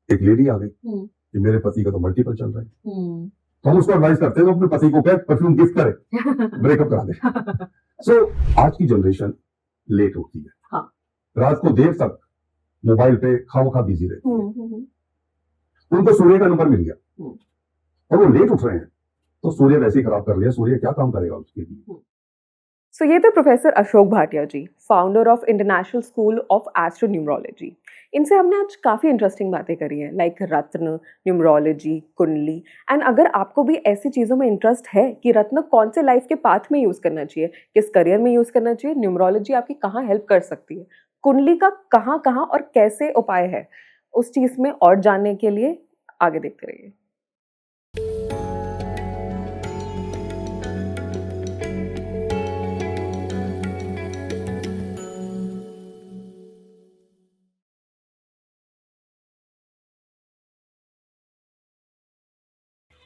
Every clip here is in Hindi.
एक लेडी आ गई कि मेरे पति का तो मल्टीपल चल रहा है, तो हम उसको एडवाइस करते हैं तो अपने पति को क्या परफ्यूम गिफ्ट करे, ब्रेकअप करा दे। सो आज की जनरेशन लेट होती है, हाँ। रात को देर तक मोबाइल पे खामखा बिजी रहती है। उनको सूर्य का नंबर मिल गया और वो लेट उठ रहे हैं, तो सूर्य वैसे ही खराब कर लिया, सूर्य क्या काम करेगा उसके लिए। सो ये थे professor Ashok Bhatia ji, founder of international school of astronumerology. इनसे हमने आज काफ़ी इंटरेस्टिंग बातें करी हैं, लाइक रत्न, न्यूमरोलॉजी, कुंडली। एंड अगर आपको भी ऐसी चीज़ों में इंटरेस्ट है कि रत्न कौन से लाइफ के पाथ में यूज़ करना चाहिए, किस करियर में यूज़ करना चाहिए, न्यूमरोलॉजी आपकी कहाँ हेल्प कर सकती है, कुंडली का कहाँ कहाँ और कैसे उपाय है, उस चीज़ में और जानने के लिए आगे देखते रहिए।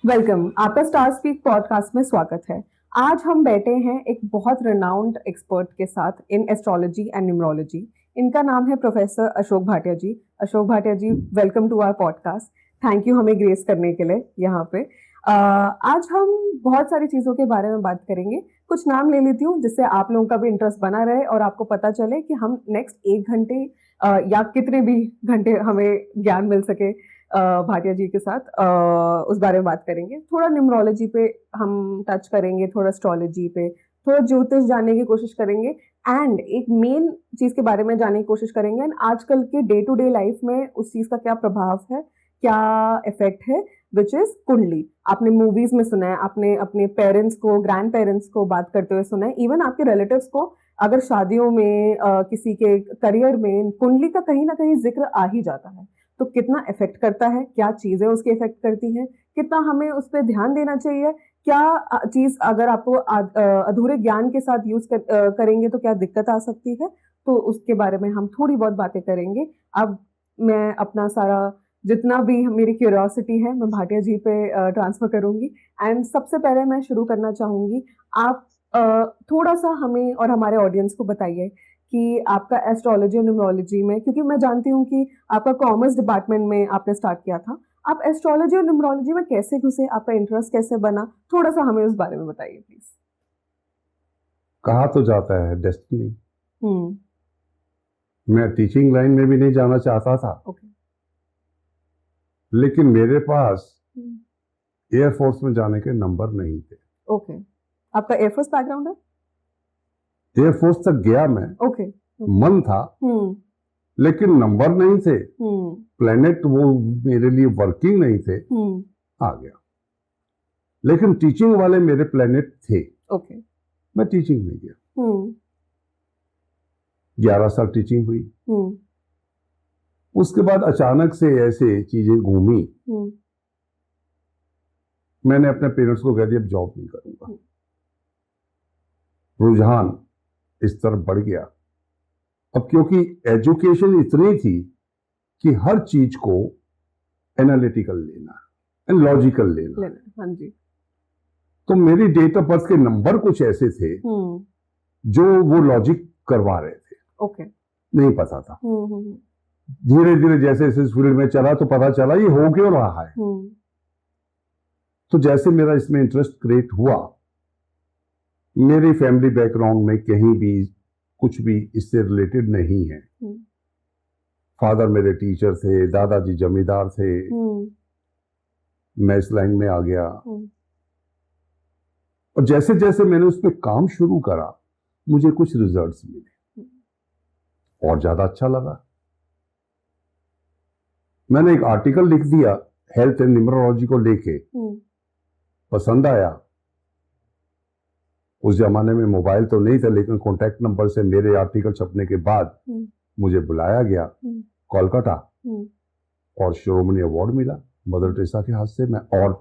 वेलकम, आपका स्टार स्पीक पॉडकास्ट में स्वागत है। आज हम बैठे हैं एक बहुत रिनाउंड एक्सपर्ट के साथ इन एस्ट्रोलॉजी एंड न्यूमरोलॉजी। इनका नाम है professor Ashok Bhatia ji. Ashok Bhatia ji, welcome to our podcast. Thank you हमें ग्रेस करने के लिए यहाँ पे। आज हम बहुत सारी चीज़ों के बारे में बात करेंगे। कुछ नाम ले लेती हूँ जिससे आप लोगों का भी इंटरेस्ट बना रहे और आपको पता चले कि हम नेक्स्ट 1 घंटे या कितने भी घंटे हमें ज्ञान मिल सके भाटिया जी के साथ उस बारे में बात करेंगे। थोड़ा न्यूमरोलॉजी पे हम टच करेंगे, थोड़ा एस्ट्रोलॉजी पे, थोड़ा ज्योतिष जानने की कोशिश करेंगे एंड एक मेन चीज़ के बारे में जानने की कोशिश करेंगे एंड आजकल के डे टू डे लाइफ में उस चीज़ का क्या प्रभाव है, क्या इफेक्ट है, विच इज़ कुंडली। आपने मूवीज़ में सुना है, आपने अपने पेरेंट्स को, ग्रैंड पेरेंट्स को बात करते हुए सुना है, इवन आपके रिलेटिव्स को अगर शादियों में किसी के करियर में कुंडली का कहीं ना कहीं जिक्र आ ही जाता है। तो कितना इफेक्ट करता है, क्या चीज़ें उसके इफेक्ट करती हैं, कितना हमें उस पर ध्यान देना चाहिए, क्या चीज़ अगर आपको अधूरे ज्ञान के साथ यूज करेंगे तो क्या दिक्कत आ सकती है, तो उसके बारे में हम थोड़ी बहुत बातें करेंगे। अब मैं अपना सारा जितना भी मेरी क्यूरियोसिटी है मैं भाटिया जी पे ट्रांसफर करूंगी एंड सबसे पहले मैं शुरू करना चाहूंगी। आप थोड़ा सा हमें और हमारे ऑडियंस को बताइए कि आपका एस्ट्रोलॉजी और न्यूमरोलॉजी में, क्योंकि मैं जानती हूँ कि आपका कॉमर्स डिपार्टमेंट में आपने स्टार्ट किया था, आप एस्ट्रोलॉजी और न्यूमरोलॉजी में कैसे घुसे, आपका इंटरेस्ट कैसे बना, थोड़ा सा हमें उस बारे में बताइए प्लीज। कहा तो जाता है डेस्टिनी। मैं टीचिंग लाइन में भी नहीं जाना चाहता था, लेकिन मेरे पास एयरफोर्स में जाने के नंबर नहीं थे। ओके, आपका एयरफोर्स बैकग्राउंड है? एयरफोर्स तक गया मैं, मन था, लेकिन नंबर नहीं थे, प्लेनेट वो मेरे लिए वर्किंग नहीं थे, आ गया। लेकिन टीचिंग वाले मेरे प्लेनेट थे, मैं टीचिंग में गया। 11 साल टीचिंग हुई। उसके बाद अचानक से ऐसे चीजें घूमी, मैंने अपने पेरेंट्स को कह दिया अब जॉब नहीं करूंगा। रुझान इस तरफ बढ़ गया। अब क्योंकि एजुकेशन इतनी थी कि हर चीज को एनालिटिकल लेना एंड लॉजिकल लेना। हाँ जी। तो मेरी डेट ऑफ बर्थ के नंबर कुछ ऐसे थे जो वो लॉजिक करवा रहे थे। नहीं पता था। धीरे धीरे जैसे इस फील्ड में चला तो पता चला ये हो क्यों रहा है। तो जैसे मेरा इसमें इंटरेस्ट क्रिएट हुआ, मेरी फैमिली बैकग्राउंड में कहीं भी कुछ भी इससे रिलेटेड नहीं है। फादर मेरे टीचर थे, दादाजी जमींदार थे, मैं इस लाइन में आ गया। और जैसे जैसे मैंने उस पर काम शुरू करा मुझे कुछ रिजल्ट्स मिले और ज्यादा अच्छा लगा। मैंने एक आर्टिकल लिख दिया हेल्थ एंड न्यूमरोलॉजी को लेके, पसंद आया। उस जमाने में मोबाइल तो नहीं था, लेकिन कॉन्टैक्ट नंबर से मेरे आर्टिकल छपने के बाद मुझे बुलाया गया कोलकाता और शिरोमणि अवार्ड मिला मदर टेरेसा के हाथ से। मैं और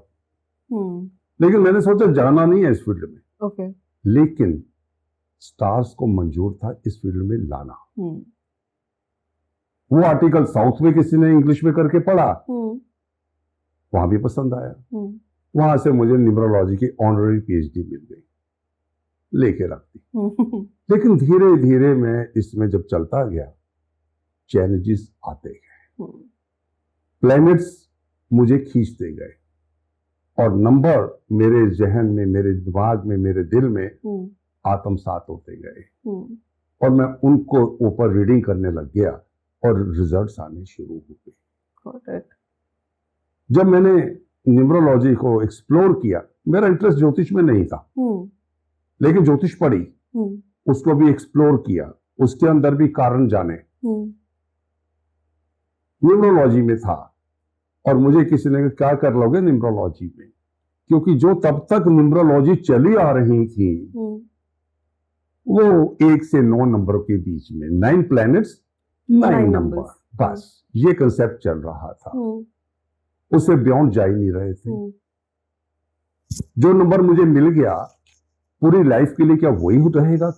लेकिन मैंने सोचा जाना नहीं है इस फील्ड में। लेकिन स्टार्स को मंजूर था इस फील्ड में लाना। वो आर्टिकल साउथ में किसी ने इंग्लिश में करके पढ़ा, वहां भी पसंद आया। वहां से मुझे न्यूमरोलॉजी की ऑनररी पीएचडी मिल गई, लेके रख दी। लेकिन धीरे धीरे मैं इसमें जब चलता गया चैलेंजेस आते गए। प्लैनेट्स मुझे खींचते गए और नंबर मेरे जहन में, मेरे दिमाग में, मेरे दिल में आत्मसात होते गए और मैं उनको ऊपर रीडिंग करने लग गया और रिजल्ट्स आने शुरू हो गए। जब मैंने न्यूमरोलॉजी को एक्सप्लोर किया, मेरा इंटरेस्ट ज्योतिष में नहीं था, लेकिन ज्योतिष पढ़ी, उसको भी एक्सप्लोर किया, उसके अंदर भी कारण जाने, न्यूमरोलॉजी में था। और मुझे किसी ने कहा क्या कर लोगे न्यूमरोलॉजी में, क्योंकि जो तब तक न्यूमरोलॉजी चली आ रही थी वो 1 से 9 नंबर के बीच में, 9 प्लैनेट्स 9 नंबर, बस ये कंसेप्ट चल रहा था, उससे बियॉन्ड जा ही नहीं रहे थे। जो नंबर मुझे मिल गया पूरी लाइफ के लिए, क्या वही रहेगा?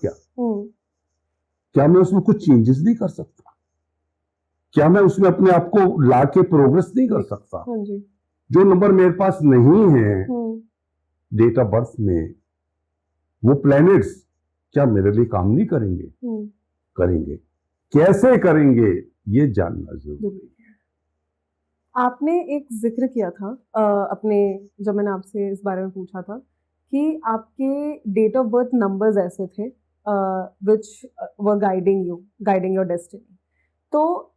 क्या मैं उसमें कुछ चेंजेस नहीं कर सकता? क्या मैं उसमें अपने आप को ला के प्रोग्रेस नहीं कर सकता? जो नंबर मेरे पास नहीं है डेट ऑफ बर्थ में, वो प्लैनेट्स क्या मेरे लिए काम नहीं करेंगे? करेंगे। कैसे करेंगे ये जानना जरूरी है। आपने एक जिक्र किया था अपने, जब मैंने आपसे इस बारे में पूछा था कि आपके डेट ऑफ बर्थ नंबर्स ऐसे थे विच वर गाइडिंग योर डेस्टिनी। तो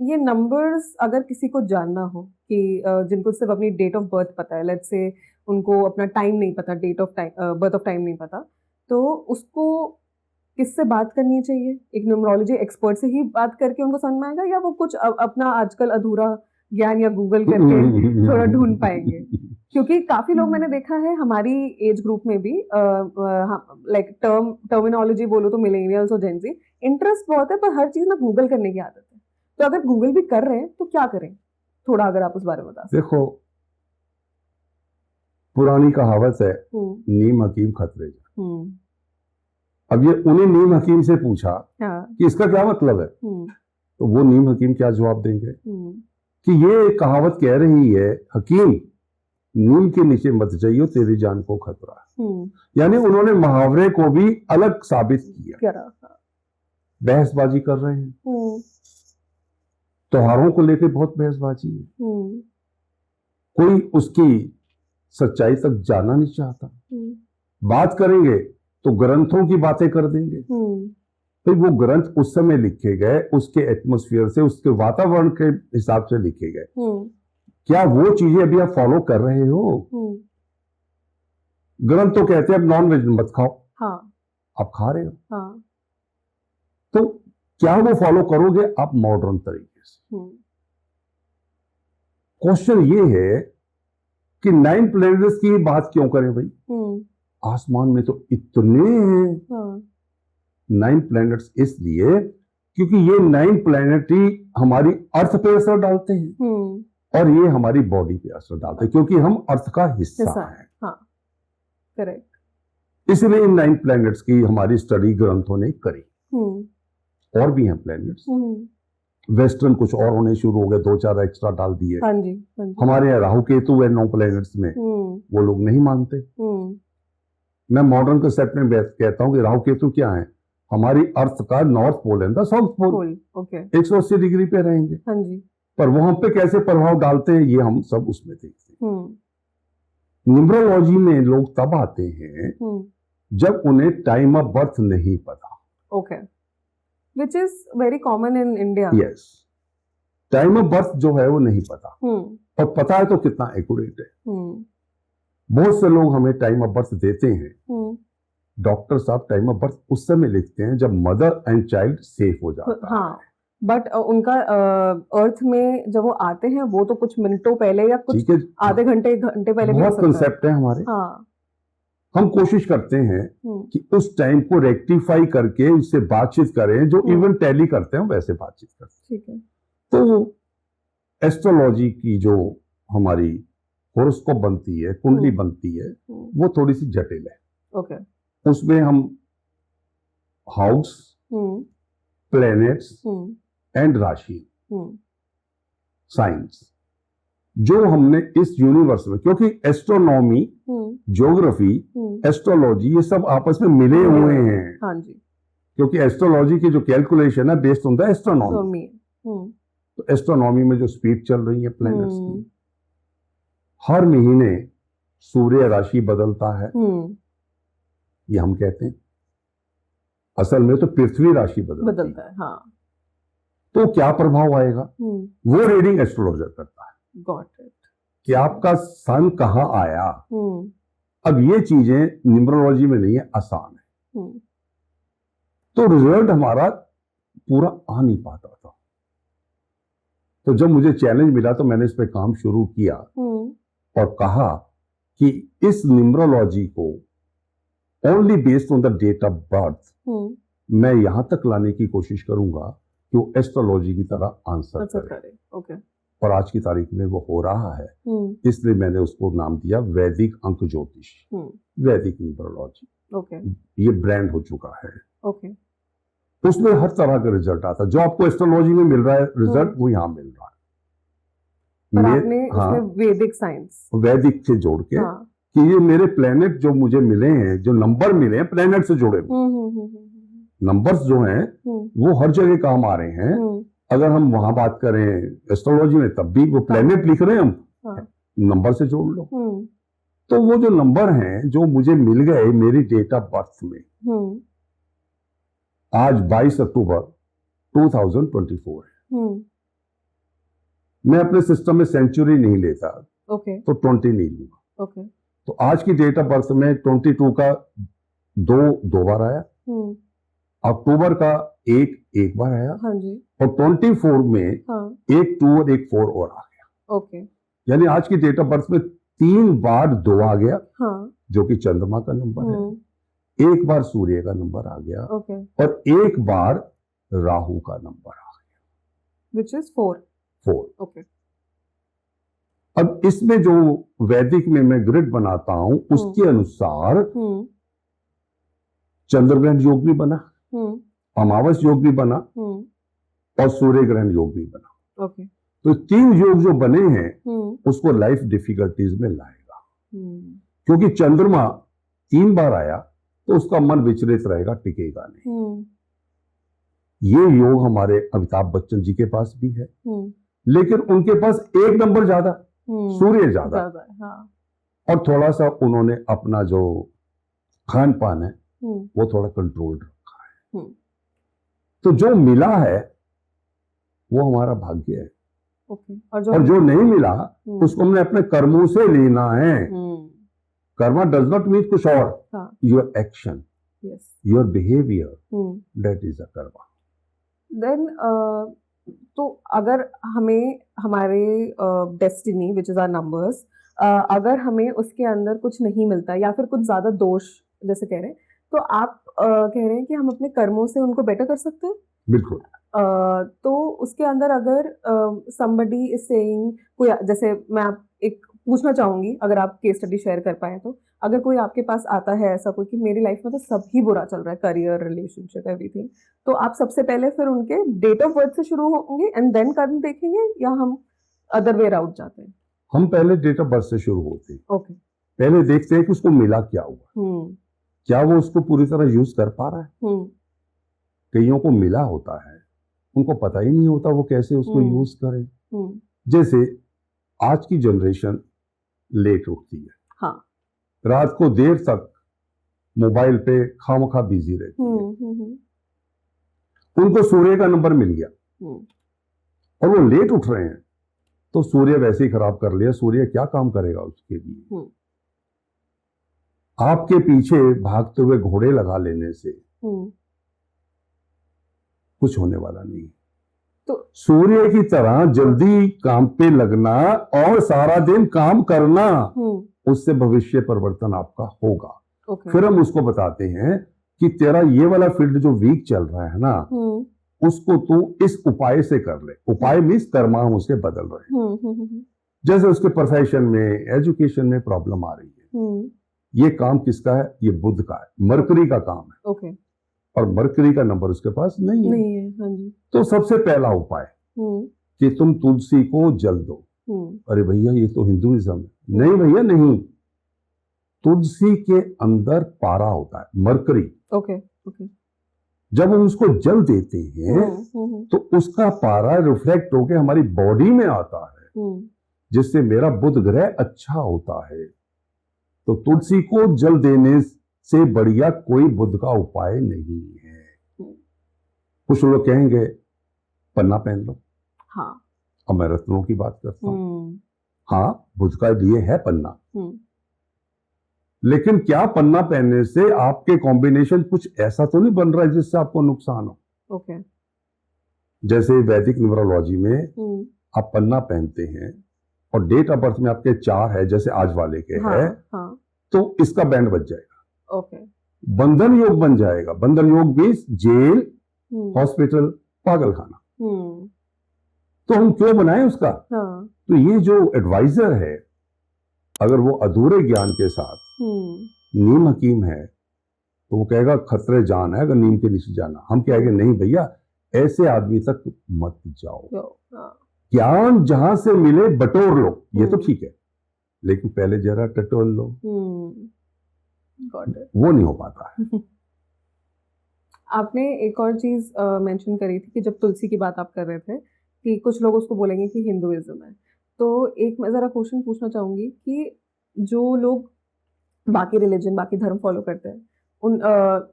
ये नंबर्स अगर किसी को जानना हो कि जिनको सिर्फ अपनी डेट ऑफ बर्थ पता है, लेट्स से उनको अपना टाइम नहीं पता, date of time, birth of time नहीं पता, तो उसको किससे बात करनी चाहिए? एक न्यूमरोलॉजी एक्सपर्ट से ही बात करके उनको समझ में आएगा, या वो कुछ अपना आजकल अधूरा ज्ञान या गूगल करके थोड़ा ढूंढ पाएंगे? क्योंकि काफी लोग मैंने देखा है हमारी एज ग्रुप में भी, लाइक टर्मिनोलॉजी बोलो तो मिलेनियल्स और जेन ज़ी, इंटरेस्ट बहुत है पर हर चीज ना गूगल करने की आदत है। तो अगर गूगल भी कर रहे हैं तो क्या करें? थोड़ा अगर आप उस बारे में बता सकते। देखो, पुरानी कहावत है नीम हकीम खतरे जा। अब ये उन्हें नीम हकीम से पूछा कि इसका क्या मतलब है, तो वो नीम हकीम क्या जवाब देंगे कि ये कहावत कह रही है हकीम नीम के नीचे मत जाइयो, तेरी जान को खतरा है। यानी उन्होंने मुहावरे को भी अलग साबित किया। बहसबाजी कर रहे हैं, त्योहारों को लेकर बहुत बहसबाजी है, कोई उसकी सच्चाई तक जाना नहीं चाहता। बात करेंगे तो ग्रंथों की बातें कर देंगे। तो वो ग्रंथ उस समय लिखे गए, उसके एटमॉस्फेयर से, उसके वातावरण के हिसाब से लिखे गए। क्या वो चीजें अभी आप फॉलो कर रहे हो? ग्रंथ तो कहते हैं अब नॉन वेज मत खाओ, आप खा रहे हो। तो क्या वो फॉलो करोगे आप मॉडर्न तरीके से? क्वेश्चन ये है कि 9 प्लैनेट्स की बात क्यों करें भाई? आसमान में तो इतने हैं। 9 प्लैनेट्स इसलिए क्योंकि ये 9 प्लैनेट ही हमारी अर्थ पे असर डालते हैं और ये हमारी बॉडी पे असर डालते हैं, क्योंकि हम अर्थ का हिस्सा हैं। करेक्ट। इसलिए इन 9 प्लैनेट्स की हमारी स्टडी ग्रंथों ने करी। और भी हैं प्लैनेट्स, वेस्टर्न कुछ और होने शुरू हो गए, 2-4 एक्स्ट्रा डाल दिए। हमारे यहाँ राहु केतु है 9 प्लैनेट्स में, वो लोग नहीं मानते। मैं मॉडर्न कंसेप्ट में कहता हूं कि राहु केतु क्या है? हमारी अर्थ का नॉर्थ पोल है, साउथ पोल। 180 डिग्री पे रहेंगे, पर वो हम पे कैसे प्रभाव डालते हैं ये हम सब उसमें देखते हैं। न्यूमरोलॉजी में लोग तब आते हैं जब उन्हें टाइम ऑफ बर्थ नहीं पता। Which is very common in India. Yes. Time of birth जो है वो नहीं पता, और पता है तो कितना एक्यूरेट है। बहुत से लोग हमें टाइम ऑफ बर्थ देते हैं, डॉक्टर साहब टाइम ऑफ बर्थ उस समय लिखते हैं जब मदर एंड चाइल्ड सेफ हो जाता है। बट उनका अर्थ में जब वो आते हैं वो तो कुछ मिनटों पहले या कुछ आधे घंटे पहले बहुत कंसेप्ट है हमारे। हम कोशिश करते हैं कि उस टाइम को रेक्टिफाई करके उससे बातचीत करें, जो इवन टैली करते हैं वैसे बातचीत करते हैं। ठीक है। तो एस्ट्रोलॉजी की जो हमारी होरोस्कोप बनती है, कुंडली बनती है, वो थोड़ी सी जटिल है। उसमें हम हाउस, प्लैनेट्स एंड राशि, साइंस, जो हमने इस यूनिवर्स में, क्योंकि एस्ट्रोनॉमी, ज्योग्राफी, एस्ट्रोलॉजी ये सब आपस में मिले हुए हैं। क्योंकि एस्ट्रोलॉजी की जो कैलकुलेशन है बेस्ड ऑन द एस्ट्रोनॉमी। तो एस्ट्रोनॉमी में जो स्पीड चल रही है प्लैनेट्स की, हर महीने सूर्य राशि बदलता है, ये हम कहते हैं, असल में तो पृथ्वी राशि बदलता है। हाँ। तो क्या प्रभाव आएगा, वो रीडिंग एस्ट्रोलॉजर करता है। Got it. कि आपका सन कहाँ आया। अब ये चीजें न्यूमरोलॉजी में नहीं है, आसान है। तो रिजल्ट हमारा पूरा आ नहीं पाता था। तो जब मुझे चैलेंज मिला तो मैंने इस पे काम शुरू किया और कहा कि इस न्यूमरोलॉजी को only based on the date of birth मैं यहां तक लाने की कोशिश करूंगा कि वो एस्ट्रोलॉजी की तरह आंसर करे। ओके। और आज की तारीख में वो हो रहा है, इसलिए मैंने उसको नाम दिया वैदिक अंक ज्योतिष, वैदिक न्यूमरोलॉजी। ओके। ये ब्रांड हो चुका है। ओके। उसमें हर तरह का रिजल्ट आता है, जो आपको एस्ट्रोलॉजी में मिल रहा है रिजल्ट वो यहाँ मिल रहा है। पर आपने उसमें वैदिक साइंस, वैदिक से जोड़ के कि ये मेरे प्लेनेट जो मुझे मिले हैं, जो नंबर मिले हैं प्लेनेट से जुड़े हुए नंबर्स जो हैं वो हर जगह काम आ रहे हैं। अगर हम वहां बात करें एस्ट्रोलॉजी में, तब भी वो प्लेनेट लिख रहे हैं हम, नंबर से जोड़ लो। तो वो जो नंबर हैं जो मुझे मिल गए मेरी डेट ऑफ बर्थ में, आज 22 अक्टूबर 2024 है। मैं अपने सिस्टम में सेंचुरी नहीं लेता, तो 20 नहीं लूंगा। तो आज की डेट ऑफ बर्थ में 22 का दो बार आया, अक्टूबर का एक बार आया, और 24 में एक 2 और एक 4 और आ गया। यानी आज की डेट ऑफ बर्थ में 3 बार 2 आ गया, जो कि चंद्रमा का नंबर है, एक बार सूर्य का नंबर आ गया, और एक बार राहु का नंबर आ गया, which is 4। अब इसमें जो वैदिक में मैं ग्रिड बनाता हूं उसके अनुसार चंद्र ग्रहण योग भी बना, अमावस योग भी बना, और सूर्य ग्रहण योग भी बना। तो 3 योग जो बने हैं उसको लाइफ डिफिकल्टीज में लाएगा, क्योंकि चंद्रमा 3 बार आया तो उसका मन विचलित रहेगा, टिकेगा नहीं। ये योग हमारे अमिताभ बच्चन जी के पास भी है, लेकिन उनके पास एक नंबर ज्यादा, सूर्य ज्यादा, और थोड़ा सा उन्होंने अपना जो खान पान है वो थोड़ा कंट्रोल रखा है। तो जो मिला है वो हमारा भाग्य है, और जो नहीं मिला उसको हमने अपने कर्मों से लेना है। कर्मा डज नॉट मीन कुछ और, your action, your behaviour, that is a karma. Then तो अगर हमें हमारे destiny which is our numbers, अगर हमें उसके अंदर कुछ नहीं मिलता या फिर कुछ ज्यादा दोष जैसे कह रहे हैं, तो आप कह रहे हैं कि हम अपने कर्मों से उनको बेटर कर सकते हैं। बिल्कुल। तो उसके अंदर अगर somebody is saying, कोई जैसे मैं आप एक पूछना चाहूंगी, अगर आप केस स्टडी शेयर कर पाए तो, अगर कोई आपके पास आता है ऐसा कोई कि मेरी लाइफ में तो सब ही बुरा चल रहा है, करियर, रिलेशनशिप, एवरीथिंग, तो आप सबसे पहले फिर उनके डेट ऑफ बर्थ से शुरू होंगे एंड देन कर्म देखेंगे, या हम अदर वे राउट जाते हैं? हम पहले डेट ऑफ बर्थ से शुरू होते हैं। ओके। पहले देखते हैं कि उसको मिला क्या हुआ, क्या वो उसको पूरी तरह यूज कर पा रहा है। कईयों को मिला होता है, उनको पता ही नहीं होता वो कैसे उसको यूज करें। जैसे आज की जनरेशन लेट उठती है, रात को देर तक मोबाइल पे खामखा बिजी रहती है। उनको सूर्य का नंबर मिल गया और वो लेट उठ रहे हैं, तो सूर्य वैसे ही खराब कर लिया। सूर्य क्या काम करेगा उसके लिए? आपके पीछे भागते हुए घोड़े लगा लेने से कुछ होने वाला नहीं। तो सूर्य की तरह जल्दी काम पे लगना और सारा दिन काम करना, उससे भविष्य परिवर्तन आपका होगा। फिर हम उसको बताते हैं कि तेरा ये वाला फील्ड जो वीक चल रहा है ना, उसको तू इस उपाय से कर ले। उपाय मीन्स कर्मा हम उसके बदल रहे हैं। जैसे उसके प्रोफेशन में, एजुकेशन में प्रॉब्लम आ रही है, ये काम किसका है? ये बुध का है, मरकरी का काम है। और मरकरी का नंबर उसके पास नहीं है। हाँ जी। तो सबसे पहला उपाय कि तुम तुलसी को जल दो। अरे भैया ये तो हिंदुइज्म है। नहीं भैया नहीं, तुलसी के अंदर पारा होता है, मरकरी। जब हम उसको जल देते हैं तो उसका पारा रिफ्लेक्ट होकर हमारी बॉडी में आता है, जिससे मेरा बुध ग्रह अच्छा होता है। तो तुलसी को जल देने से बढ़िया कोई बुध का उपाय नहीं है। कुछ लोग कहेंगे पन्ना पहन लो। हाँ, अब मैं रत्नों की बात करता हूं। हाँ, बुध का लिए है पन्ना, लेकिन क्या पन्ना पहनने से आपके कॉम्बिनेशन कुछ ऐसा तो नहीं बन रहा है जिससे आपको नुकसान हो? ओके। जैसे वैदिक न्यूमरोलॉजी में आप पन्ना पहनते हैं और डेट ऑफ बर्थ में आपके 4 है, जैसे आज वाले के है, तो इसका बैंड बच जाएगा। ओके। बंधन योग बन जाएगा। बंधन योग मींस जेल, हॉस्पिटल, पागलखाना। तो हम क्यों बनाएं उसका? तो ये जो एडवाइजर है, अगर वो अधूरे ज्ञान के साथ नीम हकीम है तो वो कहेगा खतरे जान है अगर नीम के नीचे जाना। हम कहेंगे नहीं भैया, ऐसे आदमी तक मत जाओ। ज्ञान जहां से मिले बटोर लो, ये तो ठीक है, लेकिन पहले जरा टटोल लो। वो नहीं हो पाता है। आपने एक और चीज मेंशन करी थी कि जब तुलसी की बात आप कर रहे थे कि कुछ लोग उसको बोलेंगे कि हिंदुइज्म है, तो एक मैं जरा क्वेश्चन पूछना चाहूंगी कि जो लोग बाकी रिलीजन, बाकी धर्म फॉलो करते हैं, उन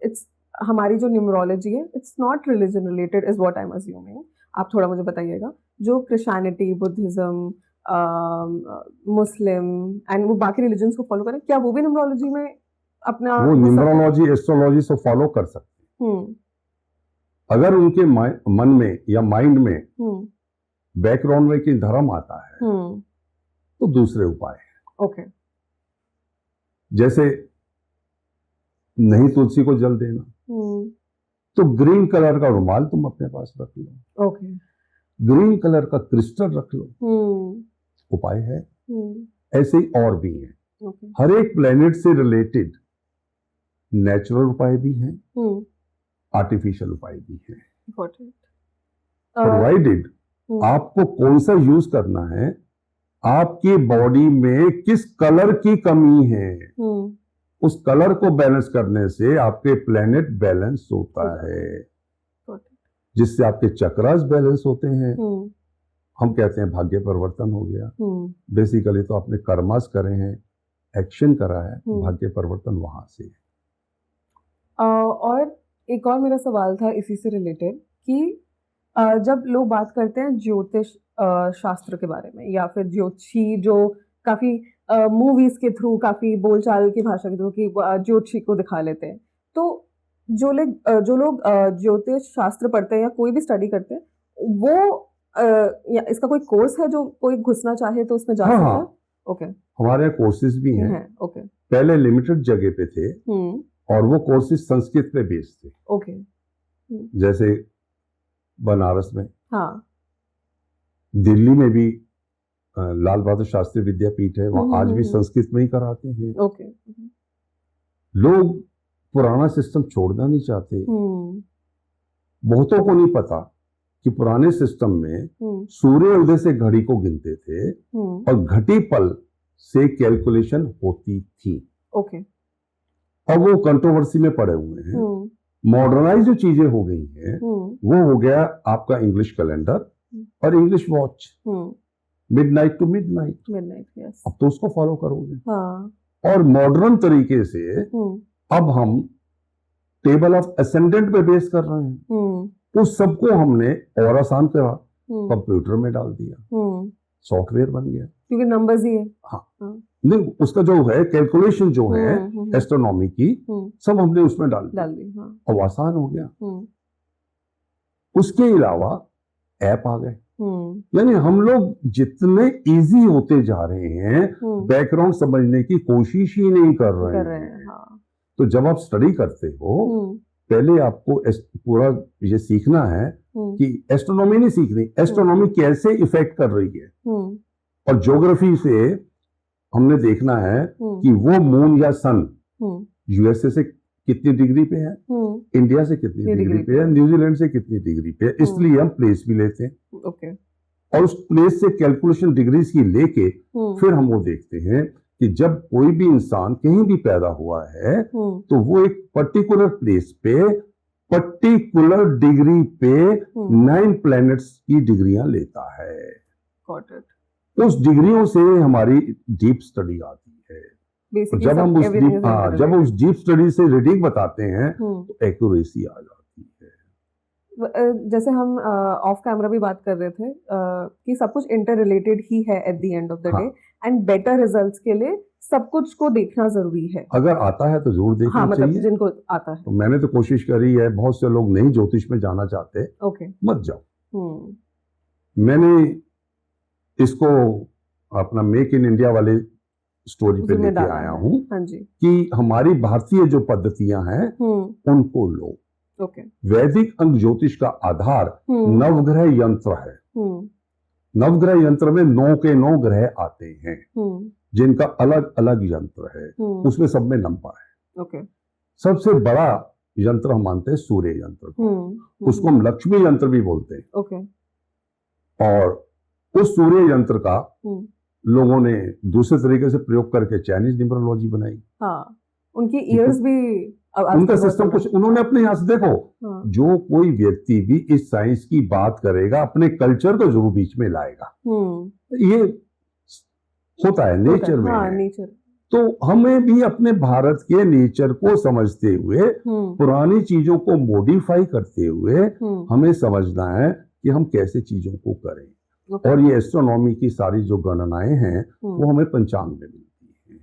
इट्स हमारी जो न्यूमरोलॉजी है, it's not religion related is what I am assuming. आप थोड़ा मुझे बताइएगा, जो क्रिश्चियनिटी, बुद्धिज्म, मुस्लिम एंड वो बाकी रिलीजन्स को फॉलो करें, क्या वो भी न्यूमरोलॉजी में अपना वो न्यूमरोलॉजी, एस्ट्रोलॉजी से फॉलो कर सकते हैं अगर उनके मन में या माइंड में बैकग्राउंड में कि धर्म आता है तो दूसरे उपाय है। ओके। जैसे नहीं तुलसी को जल देना, तो ग्रीन कलर का रुमाल तुम अपने पास रख लो। ओके। ग्रीन कलर का क्रिस्टल रख लो, उपाय है। ऐसे ही और भी है। हर एक प्लेनेट से रिलेटेड नेचुरल उपाय भी हैं, आर्टिफिशियल उपाय भी हैं, प्रोवाइडेड आपको कौन सा यूज करना है, आपकी बॉडी में किस कलर की कमी है, उस कलर को बैलेंस करने से आपके प्लेनेट बैलेंस होता है, जिससे आपके चक्रास बैलेंस होते हैं। हम कहते हैं भाग्य परिवर्तन हो गया। बेसिकली तो आपने कर्मास करे हैं, एक्शन करा है, भाग्य परिवर्तन वहां से है। और एक और मेरा सवाल था इसी से रिलेटेड कि जब लोग बात करते हैं ज्योतिष शास्त्र के बारे में, या फिर ज्योतिषी जो काफी मूवीज के थ्रू, काफी बोलचाल की भाषा के थ्रू कि ज्योतिषी को दिखा लेते हैं, तो जो लोग ज्योतिष शास्त्र पढ़ते हैं या कोई भी स्टडी करते हैं, वो या इसका कोई कोर्स है जो कोई घुसना चाहे तो उसमें जा सकता है? ओके। हमारे यहाँ कोर्सेज भी हैं। ओके। पहले लिमिटेड जगह पे थे और वो कोर्सेज संस्कृत पे बेस्ड थे। ओके। जैसे बनारस में, हाँ, दिल्ली में भी लाल बहादुर शास्त्री विद्यापीठ है, वहाँ आज भी संस्कृत में ही कराते हैं। ओके। लोग पुराना सिस्टम छोड़ना नहीं चाहते। बहुतों को नहीं पता कि पुराने सिस्टम में सूर्य उदय से घड़ी को गिनते थे और घटी पल से कैलकुलेशन होती थी। ओके। अब वो कंट्रोवर्सी में पड़े हुए हैं। मॉडर्नाइज जो चीजें हो गई हैं वो हो गया आपका इंग्लिश कैलेंडर और English watch, midnight to midnight. Yes. अब तो उसको फॉलो करोगे। हाँ। और मॉडर्न तरीके से अब हम टेबल ऑफ असेंडेंट पे बेस कर रहे हैं। उस सबको हमने और आसान करा, कंप्यूटर में डाल दिया, सॉफ्टवेयर बन गया, क्योंकि नंबर्स ही है। हाँ। नहीं, उसका जो है कैलकुलेशन जो है एस्ट्रोनॉमी की, सब हमने उसमें डाल दी। हाँ। अब आसान हो गया। उसके अलावा ऐप आ गए। यानी हम लोग जितने इजी होते जा रहे हैं, बैकग्राउंड समझने की कोशिश ही नहीं कर रहे हैं। हाँ। तो जब आप स्टडी करते हो, पहले आपको पूरा ये सीखना है कि एस्ट्रोनॉमी नहीं सीखनी, एस्ट्रोनॉमी कैसे इफेक्ट कर रही है। और ज्योग्राफी से हमने देखना है कि वो मून या सन यूएसए से कितनी डिग्री पे है, इंडिया से कितनी डिग्री पे है, न्यूजीलैंड से कितनी डिग्री पे है। इसलिए हम प्लेस भी लेते हैं। ओके। और उस प्लेस से कैलकुलेशन डिग्रीज की लेके फिर हम वो देखते हैं कि जब कोई भी इंसान कहीं भी पैदा हुआ है तो वो एक पर्टिकुलर प्लेस पे पर्टिकुलर डिग्री पे 9 प्लैनेट्स की डिग्रियां लेता है। Got it. उस डिग्रियों से हमारी डीप स्टडी आती है। Basically, जब हम everything is जब interrelated. उस डीप स्टडी से रीडिंग बताते हैं तो एक्यूरेसी आ जाती है। जैसे हम ऑफ कैमरा भी बात कर रहे थे कि सब कुछ इंटर रिलेटेड ही है at the end of the day, and better results के लिए सब कुछ को देखना जरूरी है। अगर आता है तो जरूर देखना मतलब चाहिए। जिनको आता है। तो मैंने तो कोशिश करी है, बहुत से लोग नहीं ज्योतिष में जाना चाहते, मत जाओ। मैंने इसको अपना मेक इन इंडिया वाले स्टोरी पे लेके आया हूँ कि हमारी भारतीय जो पद्धतियां हैं उनको लो। वैदिक अंक ज्योतिष का आधार नवग्रह यंत्र है। नवग्रह यंत्र में 9 के 9 ग्रह आते हैं जिनका अलग अलग यंत्र है, उसमें सब में नंबर है। सबसे बड़ा यंत्र हम मानते हैं सूर्य यंत्र को, उसको हम लक्ष्मी यंत्र भी बोलते हैं। और उस सूर्य यंत्र का लोगों ने दूसरे तरीके से प्रयोग करके चाइनीज न्यूमरोलॉजी बनाई। उनकी ईयर्स भी उनका सिस्टम कुछ उन्होंने अपने यहाँ से देखो। जो कोई व्यक्ति भी इस साइंस की बात करेगा अपने कल्चर को जरूर बीच में लाएगा। ये होता है नेचर में है। नेचर। तो हमें भी अपने भारत के नेचर को समझते हुए पुरानी चीजों को मॉडिफाई करते हुए हमें समझना है कि हम कैसे चीजों को करें। और ये एस्ट्रोनॉमी की सारी जो गणनाएं हैं वो हमें पंचांग में मिलती है।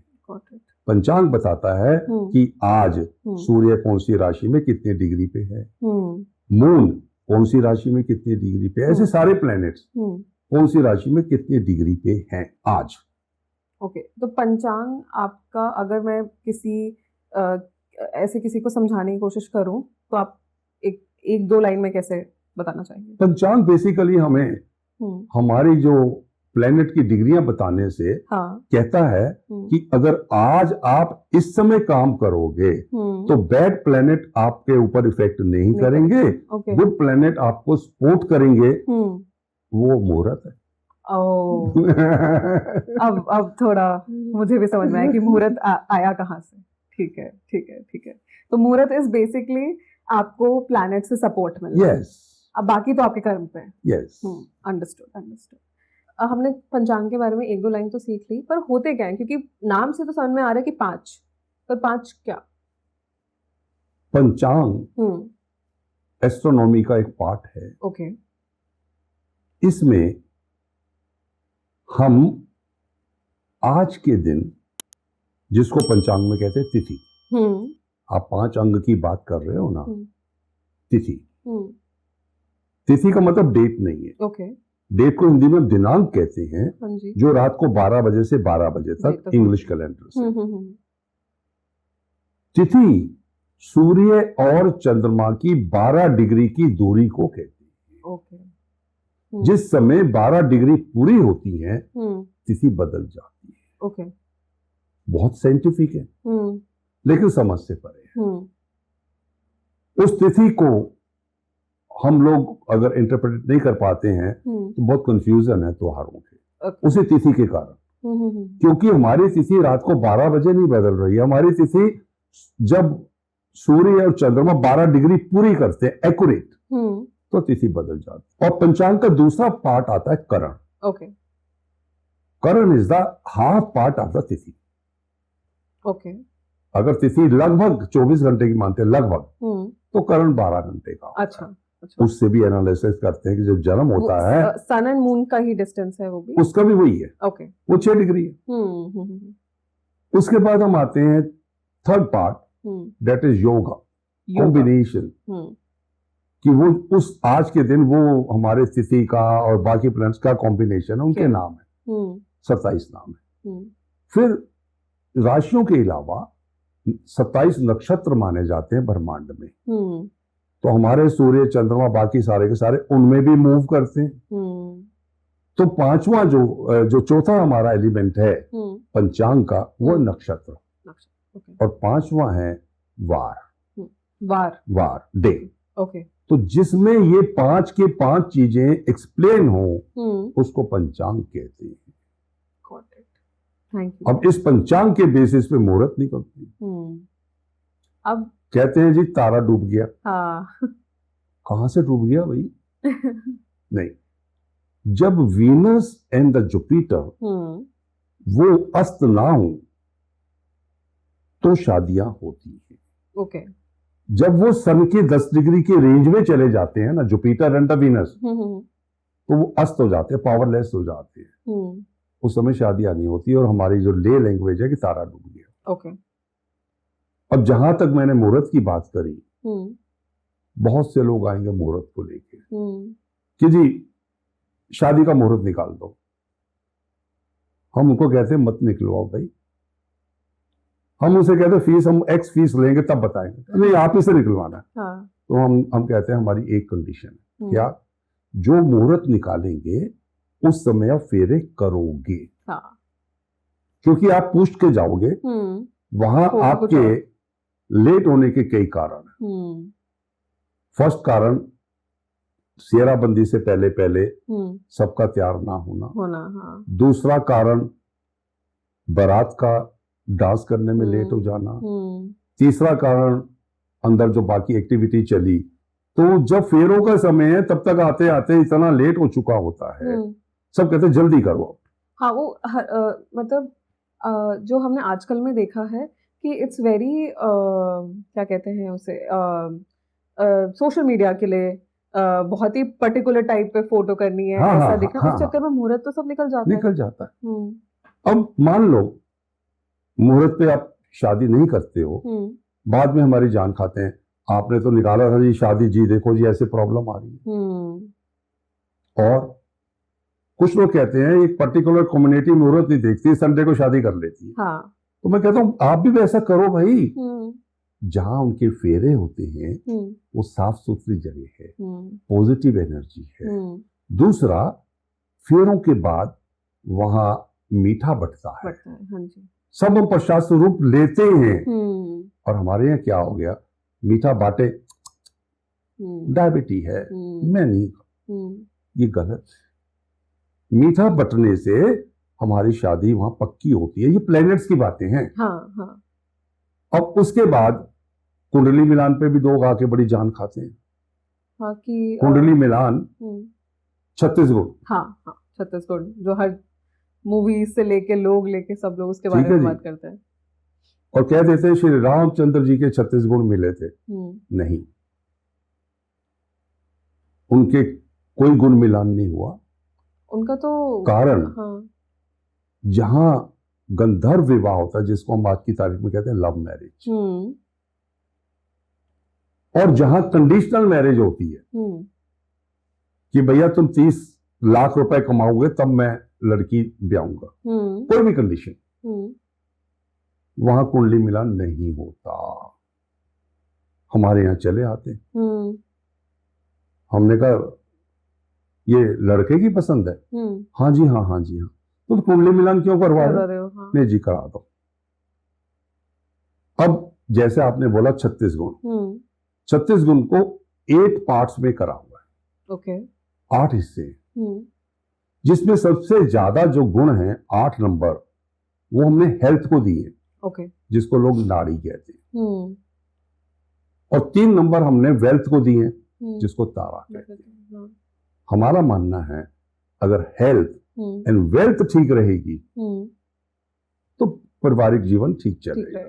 पंचांग बताता है कि आज सूर्य कौन सी राशि में कितने डिग्री पे है, मून कौन सी राशि में कितने डिग्री पे, ऐसे सारे प्लैनेट्स कौन सी राशि में कितने डिग्री पे हैं आज। तो पंचांग आपका, अगर मैं ऐसे किसी को समझाने की कोशिश करूं तो आप एक दो लाइन में कैसे बताना चाहेंगे? पंचांग बेसिकली हमें हमारी जो प्लेनेट की डिग्रियां बताने से कहता है कि अगर आज आप इस समय काम करोगे तो बैड प्लेनेट आपके ऊपर इफेक्ट नहीं करेंगे, गुड प्लेनेट आपको सपोर्ट करेंगे, वो मुहूर्त है। अब थोड़ा मुझे भी समझ में आया कि मुहूर्त आया कहाँ से। ठीक है। तो मुहूर्त इज बेसिकली आपको प्लैनेट से सपोर्ट मिल रहा है। अब बाकी तो आपके कर्म पे है। अंडरस्टूड। हमने पंचांग के बारे में एक दो लाइन तो सीख ली, पर होते क्या है? क्योंकि नाम से तो समझ में आ रहा है कि 5, पर 5 क्या? पंचांग एस्ट्रोनॉमी का एक पार्ट है। इसमें हम आज के दिन, जिसको पंचांग में कहते हैं तिथि, आप 5 अंग की बात कर रहे हो ना, तिथि का मतलब डेट नहीं है। डेट को हिंदी में दिनांक कहते हैं, जो रात को 12 बजे से 12 बजे तक इंग्लिश कैलेंडर से। तिथि सूर्य और चंद्रमा की 12 डिग्री की दूरी को कहते हैं। जिस समय 12 डिग्री पूरी होती है तिथि बदल जाती है। बहुत साइंटिफिक है लेकिन समझ से परे है। उस तिथि को हम लोग अगर इंटरप्रेट नहीं कर पाते हैं तो बहुत कंफ्यूजन है त्योहारों के उसी तिथि के कारण। क्योंकि हमारी तिथि रात को 12 बजे नहीं बदल रही है, हमारी तिथि जब सूर्य और चंद्रमा 12 डिग्री पूरी करते हैं एक्यूरेट तो तिथि बदल जाती है। और पंचांग का दूसरा पार्ट आता है करण। करण is the half part of the तिथि। अगर तिथि लगभग 24 घंटे की मानते हैं लगभग, तो करण 12 घंटे का। अच्छा। उससे भी एनालिसिस करते हैं कि जब जन्म होता है सन एंड मून का ही डिस्टेंस है, वो भी उसका भी वही है। वो 6 डिग्री है। उसके बाद हम आते हैं third part, that is yoga combination. कि वो उस आज के दिन वो हमारे तिथि का और बाकी प्लैनेट्स का कॉम्बिनेशन है, उनके नाम है 27 नाम है। फिर राशियों के अलावा 27 नक्षत्र माने जाते हैं ब्रह्मांड में। तो हमारे सूर्य चंद्रमा बाकी सारे के सारे उनमें भी मूव करते हैं। तो पांचवा जो चौथा हमारा एलिमेंट है पंचांग का, वो नक्षत्र। और पांचवा है वार डे। तो जिसमें ये 5 के 5 चीजें एक्सप्लेन हो उसको पंचांग कहते हैं। अब इस पंचांग के बेसिस पे मुहूर्त निकलती है। अब कहते हैं जी तारा डूब गया, हाँ। कहां से डूब गया भाई? नहीं, जब वीनस एंड द जुपिटर वो अस्त ना हो तो शादियां होती हैं। ओके। जब वो सन के 10 डिग्री के रेंज में चले जाते हैं ना, जुपिटर एंड द वीनस, तो वो अस्त हो जाते हैं, पावरलेस हो जाते हैं। उस समय शादियां नहीं होती। और हमारी जो ले लैंग्वेज है कि तारा डूब गया। ओके। अब जहां तक मैंने मुहूर्त की बात करी, बहुत से लोग आएंगे मुहूर्त को लेके कि जी शादी का मुहूर्त निकाल दो। हम उनको कहते हैं मत निकलवाओ भाई। हम उसे कहते हैं फीस, हम एक्स फीस लेंगे तब बताएंगे। नहीं, आप ही से निकलवाना है। हाँ। तो हम कहते हैं हमारी एक कंडीशन है, क्या? जो मुहूर्त निकालेंगे उस समय आप फेरे करोगे। हाँ। क्योंकि आप पूछ के जाओगे, वहां आपके लेट होने के कई कारण हैं। फर्स्ट कारण, सेराबंदी से पहले पहले सबका तैयार ना होना। हाँ। दूसरा कारण, बारात का डांस करने में लेट हो जाना। तीसरा कारण, अंदर जो बाकी एक्टिविटी चली, तो जब फेरों का समय है तब तक आते आते इतना लेट हो चुका होता है। सब कहते हैं जल्दी करो। हाँ, वो मतलब जो हमने आजकल में देखा है कि इट्स वेरी क्या कहते हैं उसे, सोशल मीडिया के लिए बहुत ही पर्टिकुलर टाइप पे फोटो करनी है, ऐसा दिखना। उस चक्कर में मुहूर्त तो सब निकल जाता है। अब मान लो मुहूर्त पे आप शादी नहीं करते हो, बाद में हमारी जान खाते हैं, आपने तो निकाला था जी शादी, जी देखो जी ऐसे प्रॉब्लम आ रही है। और कुछ लोग कहते हैं एक पर्टिकुलर कम्युनिटी मुहूर्त नहीं देखती, संडे को शादी कर लेती है। हाँ। तो मैं कहता हूं आप भी वैसा करो भाई। जहां उनके फेरे होते हैं वो साफ सुथरी जगह है, पॉजिटिव एनर्जी है। दूसरा, फेरों के बाद वहां मीठा बटता है। हाँ जी। सब हम प्रसाद स्वरूप लेते हैं। और हमारे यहाँ क्या हो गया, मीठा बांटे, डायबिटीज है, मैं नहीं। ये गलत है। मीठा बटने से हमारी शादी वहां पक्की होती है। ये प्लैनेट्स की बातें हैं। हाँ, हाँ। अब उसके बाद कुंडली मिलान पे भी लोग आके बड़ी जान खाते हैं। हाँ, कि कुंडली मिलान 36 गुण। हाँ, हाँ, 36 गुण जो हर मूवी से लेके लोग लेके सब लोग उसके बारे में बात करते हैं। और कह देते हैं श्री रामचंद्र जी के 36 गुण मिले थे। नहीं, उनके कोई गुण मिलान नहीं हुआ। उनका तो कारण, हाँ, जहां गंधर्व विवाह होता है, जिसको हम आज की तारीख में कहते हैं लव मैरिज, और जहां कंडीशनल मैरिज होती है कि भैया तुम 30 लाख रुपए कमाओगे तब मैं लड़की ब्याऊंगा, कोई भी कंडीशन, वहां कुंडली मिलान नहीं होता। हमारे यहां चले आते। हमने कहा ये लड़के की पसंद है? हाँ जी, हाँ, हाँ जी, हाँ। तो कुंडली मिलान क्यों करवा रहे हो? हाँ। नहीं जी, करा दो। अब जैसे आपने बोला 36 गुण, 36 गुण को 8 पार्ट्स में करा हुआ है। ओके। 8 हिस्से, जिसमें सबसे ज्यादा जो गुण है 8 नंबर, वो हमने हेल्थ को दिए। ओके। जिसको लोग नाड़ी कहते हैं। और 3 नंबर हमने वेल्थ को दिए, जिसको तारा कहते हैं। हमारा मानना है अगर हेल्थ एंड वेल्थ ठीक रहेगी तो पारिवारिक जीवन ठीक चलेगा।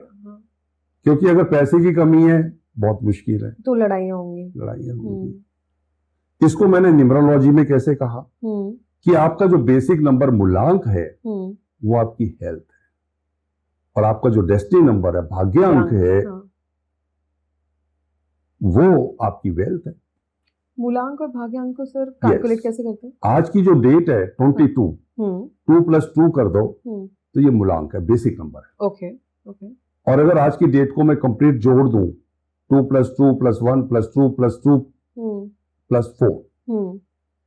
क्योंकि अगर पैसे की कमी है बहुत मुश्किल है, तो लड़ाइयां होंगी। इसको मैंने न्यूमरोलॉजी में कैसे कहा कि आपका जो बेसिक नंबर मूलांक है वो आपकी हेल्थ है, और आपका जो डेस्टिनी नंबर है, भाग्यांक है, वो आपकी वेल्थ है। मूलांक और भाग्यांक को सर कैलकुलेट कैसे करते हैं? आज की जो डेट है 22, 2 + 2 कर दो तो ये मूलांक है, बेसिक नंबर है। Okay, okay. और अगर आज की डेट को मैं कंप्लीट जोड़ दूं, 2 + 2 + 1 + 2 + 2 + 4,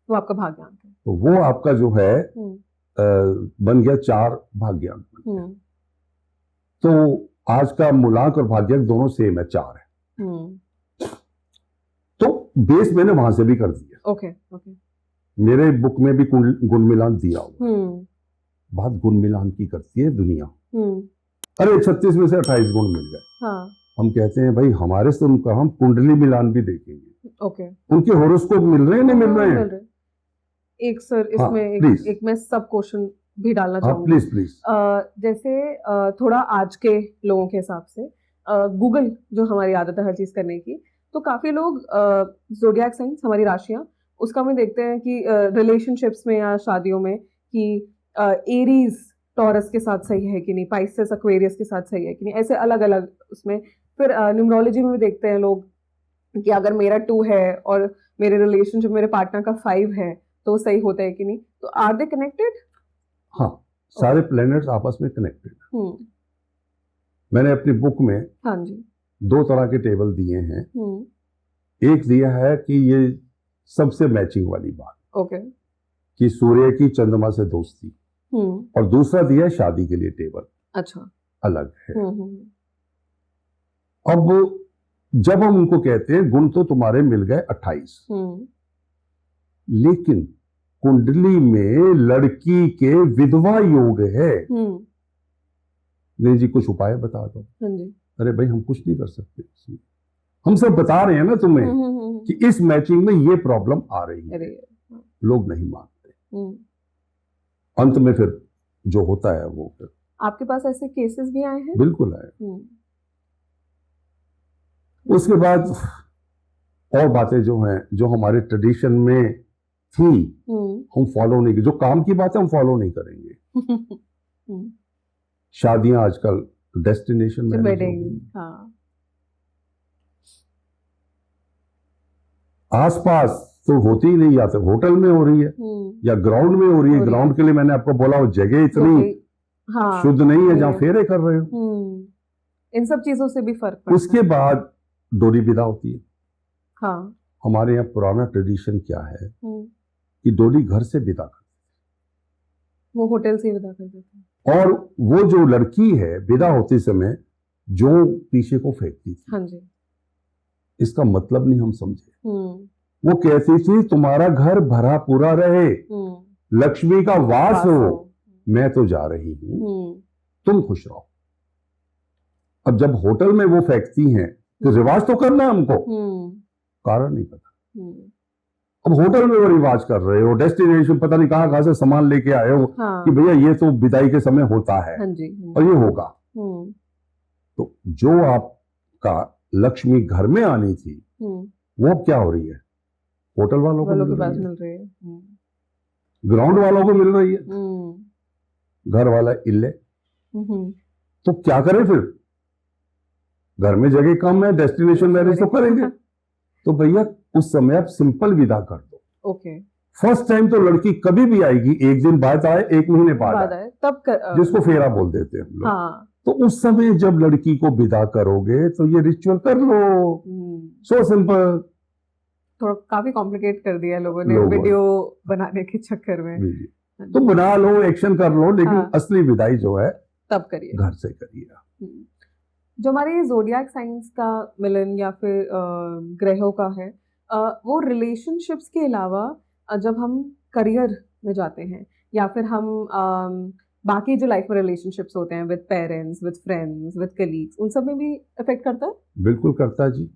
वो आपका भाग्यांक है। तो वो आपका जो है बन गया 4 भाग्यांक। तो आज का मूलांक और भाग्यांक दोनों सेम है, 4 है। तो बेस मैंने वहां से भी कर दिया। Okay, okay. मेरे बुक में भी गुण मिलान दिया हुआ। बात गुण मिलान की करती है दुनिया। अरे 36 में से 28 गुण मिल गए। हाँ। हम कहते हैं भाई हमारे से उनका हम कुंडली मिलान भी देखेंगे। ओके। उनके होरोस्कोप मिल रहे हैं नहीं मिल रहे हैं? एक सर हाँ, इसमें एक मैं सब क्वेश्चन भी डालना चाहूंगी। Please please. जैसे थोड़ा आज के लोगों के हिसाब से गूगल जो हमारी आदत है हर चीज करने की, तो काफी लोग ज़ोडिएक साइंस हमारी राशियां उसका में देखते हैं कि रिलेशनशिप्स में या शादियों में कि एरीज टॉरस के साथ सही है कि नहीं, पाइसेस एक्वेरियस के साथ सही है कि नहीं, ऐसे अलग अलग उसमें। फिर न्यूमरोलॉजी में भी देखते हैं लोग कि अगर मेरा 2 है और मेरे रिलेशनशिप मेरे पार्टनर का 5 है तो सही होता है कि नहीं। तो आर दे कनेक्टेड? हाँ, सारे प्लैनेट्स आपस में कनेक्टेड। मैंने अपनी बुक में हाँ जी 2 तरह के टेबल दिए हैं। एक दिया है कि ये सबसे मैचिंग वाली बात, ओके, कि सूर्य की चंद्रमा से दोस्ती, और दूसरा दिया है शादी के लिए टेबल। अच्छा, अलग है। अब जब हम उनको कहते हैं गुण तो तुम्हारे मिल गए 28, लेकिन कुंडली में लड़की के विधवा योग है। नहीं जी कुछ उपाय बता दो। अरे भाई हम कुछ नहीं कर सकते इसमें, हम सब बता रहे हैं ना तुम्हें कि इस मैचिंग में ये प्रॉब्लम आ रही है। लोग नहीं मानते। अंत में फिर जो होता है वो फिर। आपके पास ऐसे केसेस भी आए हैं? बिल्कुल आए। उसके बाद और बातें जो हैं जो हमारे ट्रेडिशन में थी हम फॉलो नहीं की। जो काम की बात है हम फॉलो नहीं करेंगे। शादियां आजकल डेस्टिनेशन में आसपास तो होती ही नहीं, या तो होटल में हो रही है या ग्राउंड में हो रही है। ग्राउंड के लिए मैंने आपको बोला वो जगह इतनी शुद्ध नहीं है जहां फेरे कर रहे हो। इन सब चीजों से भी फर्क पड़ता है। उसके बाद डोरी विदा होती है। हाँ, हमारे यहाँ पुराना ट्रेडिशन क्या है कि डोरी घर से विदा कर, वो होटल से विदा कर देते हैं। और वो जो लड़की है विदा होते समय जो पीछे को फेंकती थी, हाँ जी, इसका मतलब नहीं हम समझे। वो कहती थी तुम्हारा घर भरा पूरा रहे, लक्ष्मी का वास हो, मैं तो जा रही हूं, तुम खुश रहो। अब जब होटल में वो फेंकती हैं तो रिवाज तो करना है हमको, कारण नहीं पता। अब होटल में वो रिवाज कर रहे हो, डेस्टिनेशन पता नहीं कहां से सामान लेके आए हो कि भैया ये तो विदाई के समय होता है और ये होगा। तो जो आपका लक्ष्मी घर में आनी थी वो अब क्या हो रही है? होटल वालों को मिल रही है, ग्राउंड वालों को मिल रही है, घर वाला इल्ले। तो क्या करें फिर? घर में जगह कम है, डेस्टिनेशन मैरिज तो करेंगे। तो भैया उस समय आप सिंपल विदा कर दो। ओके। फर्स्ट टाइम तो लड़की कभी भी आएगी, एक दिन बाद आए, एक महीने बाद आए, तब जिसको फेरा बोल देते हैं हम लोग। हाँ। तो उस समय जब लड़की को विदा करोगे तो ये रिचुअल कर लो। So simple. थोड़ा काफी कॉम्प्लिकेट कर दिया लोगों ने वीडियो बनाने के चक्कर में। तो बना लो, एक्शन कर लो, लेकिन असली विदाई जो है तब करिए, घर से करिए। जो हमारे ज़ोडिएक साइंस का मिलन या फिर ग्रहों का है, वो रिलेशनशिप्स के अलावा जब हम करियर में जाते हैं या फिर हम बाकी जो लाइफ में रिलेशनशिप्स होते हैं with parents, with friends, with colleagues, उन सब में भी इफेक्ट करता है? बिल्कुल करता है जी।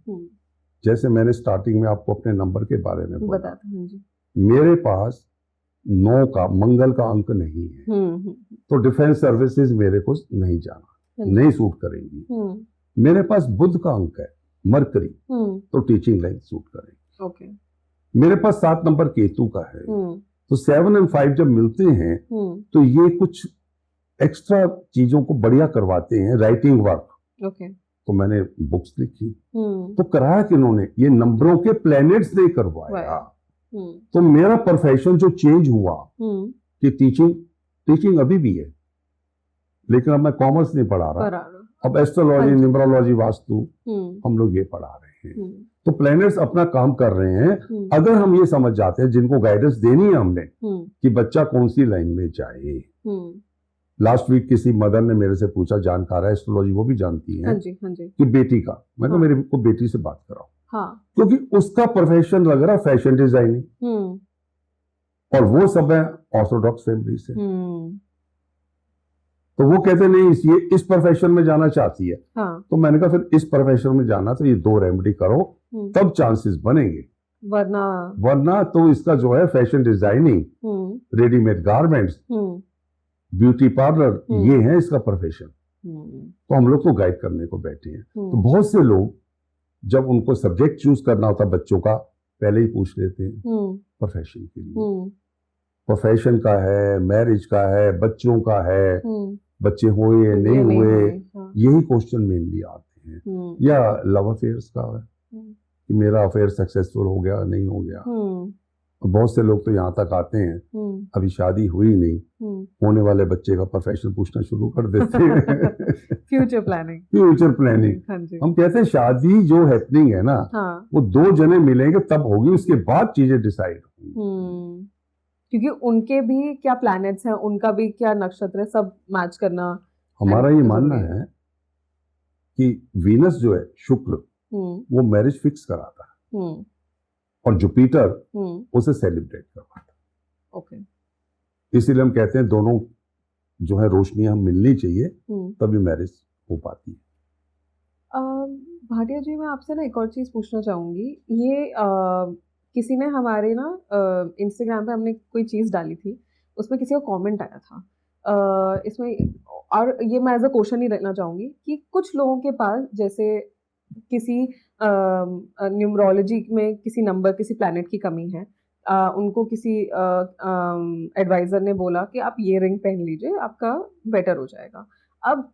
जैसे मैंने स्टार्टिंग में आपको अपने नंबर के बारे में बताया था जी, मेरे पास 9 का मंगल का अंक नहीं है, तो डिफेंस सर्विसेज मेरे को नहीं जाना, नहीं सूट करेंगी। मेरे पास बुध का अंक है मरकरी, तो टीचिंग लाइन सूट करेंगी। ओके। मेरे पास 7 नंबर केतु का है, तो 7 और 5 जब मिलते हैं तो ये कुछ एक्स्ट्रा चीजों को बढ़िया करवाते हैं, राइटिंग वर्क। ओके। तो मैंने बुक्स लिखी। तो कराया किन्होंने? ये नंबरों के प्लैनेट्स ने करवाया। तो मेरा प्रोफेशन जो चेंज हुआ कि टीचिंग अभी भी है, लेकिन अब मैं कॉमर्स नहीं पढ़ा रहा, अब एस्ट्रोलॉजी, न्यूमरोलॉजी, वास्तु हम लोग ये पढ़ा रहे हैं। तो प्लैनेट्स अपना काम कर रहे हैं। अगर हम ये समझ जाते हैं, जिनको गाइडेंस देनी है हमने कि बच्चा कौन सी लाइन में जाए। लास्ट वीक किसी मदर ने मेरे से पूछा, जानकार है एस्ट्रोलॉजी, वो भी जानती है, कि बेटी का, मैं कहा मेरे को बेटी से बात कराओ, क्योंकि उसका प्रोफेशन लग रहा फैशन डिजाइनिंग, और वो सब है ऑर्थोडॉक्स फैमिली से। तो वो कहते नहीं ये इस प्रोफेशन में जाना चाहती है। हाँ, तो मैंने कहा फिर इस प्रोफेशन में जाना तो ये 2 रेमेडी करो, तब चांसेस बनेंगे, वरना तो इसका जो है fashion designing, readymade garments, beauty parlour, ये है इसका प्रोफेशन। तो हम लोग तो गाइड करने को बैठे हैं। तो बहुत से लोग जब उनको सब्जेक्ट चूज करना होता बच्चों का, पहले ही पूछ लेते हैं प्रोफेशन के लिए, प्रोफेशन का है, मैरिज का है, बच्चों का है, बच्चे हुए नहीं हुए, यही क्वेश्चन मेनली आते हैं, या लव अफेयर्स का है कि मेरा अफेयर सक्सेसफुल हो गया नहीं हो गया। बहुत से लोग तो यहाँ तक आते हैं अभी शादी हुई नहीं, होने वाले बच्चे का प्रोफेशन पूछना शुरू कर देते हैं। Future planning, future planning. हम कहते हैं शादी जो हैपनिंग है ना, वो 2 जने मिलेंगे तब होगी, उसके बाद चीजें डिसाइड होंगी। क्योंकि उनके भी क्या प्लैनेट्स हैं, उनका भी क्या नक्षत्र है, सब मैच करना। हमारा ये मानना है कि वीनस जो है, शुक्र, वो मैरिज फिक्स कराता है, और जुपिटर उसे सेलिब्रेट करवाता है। ओके, इसीलिए हम कहते हैं दोनों जो है रोशनियां मिलनी चाहिए, तभी मैरिज हो पाती है। भाटिया जी, मैं आपसे ना एक और चीज पूछना चाहूंगी। ये किसी ने हमारे ना इंस्टाग्राम पे हमने कोई चीज डाली थी, उसमें किसी का कमेंट आया था इसमें, और ये मैं एज अ क्वेश्चन ही रखना चाहूंगी कि कुछ लोगों के पास जैसे किसी न्यूमरोलॉजी में किसी नंबर, किसी प्लैनेट की कमी है, उनको किसी एडवाइजर ने बोला कि आप ये रिंग पहन लीजिए, आपका बेटर हो जाएगा। अब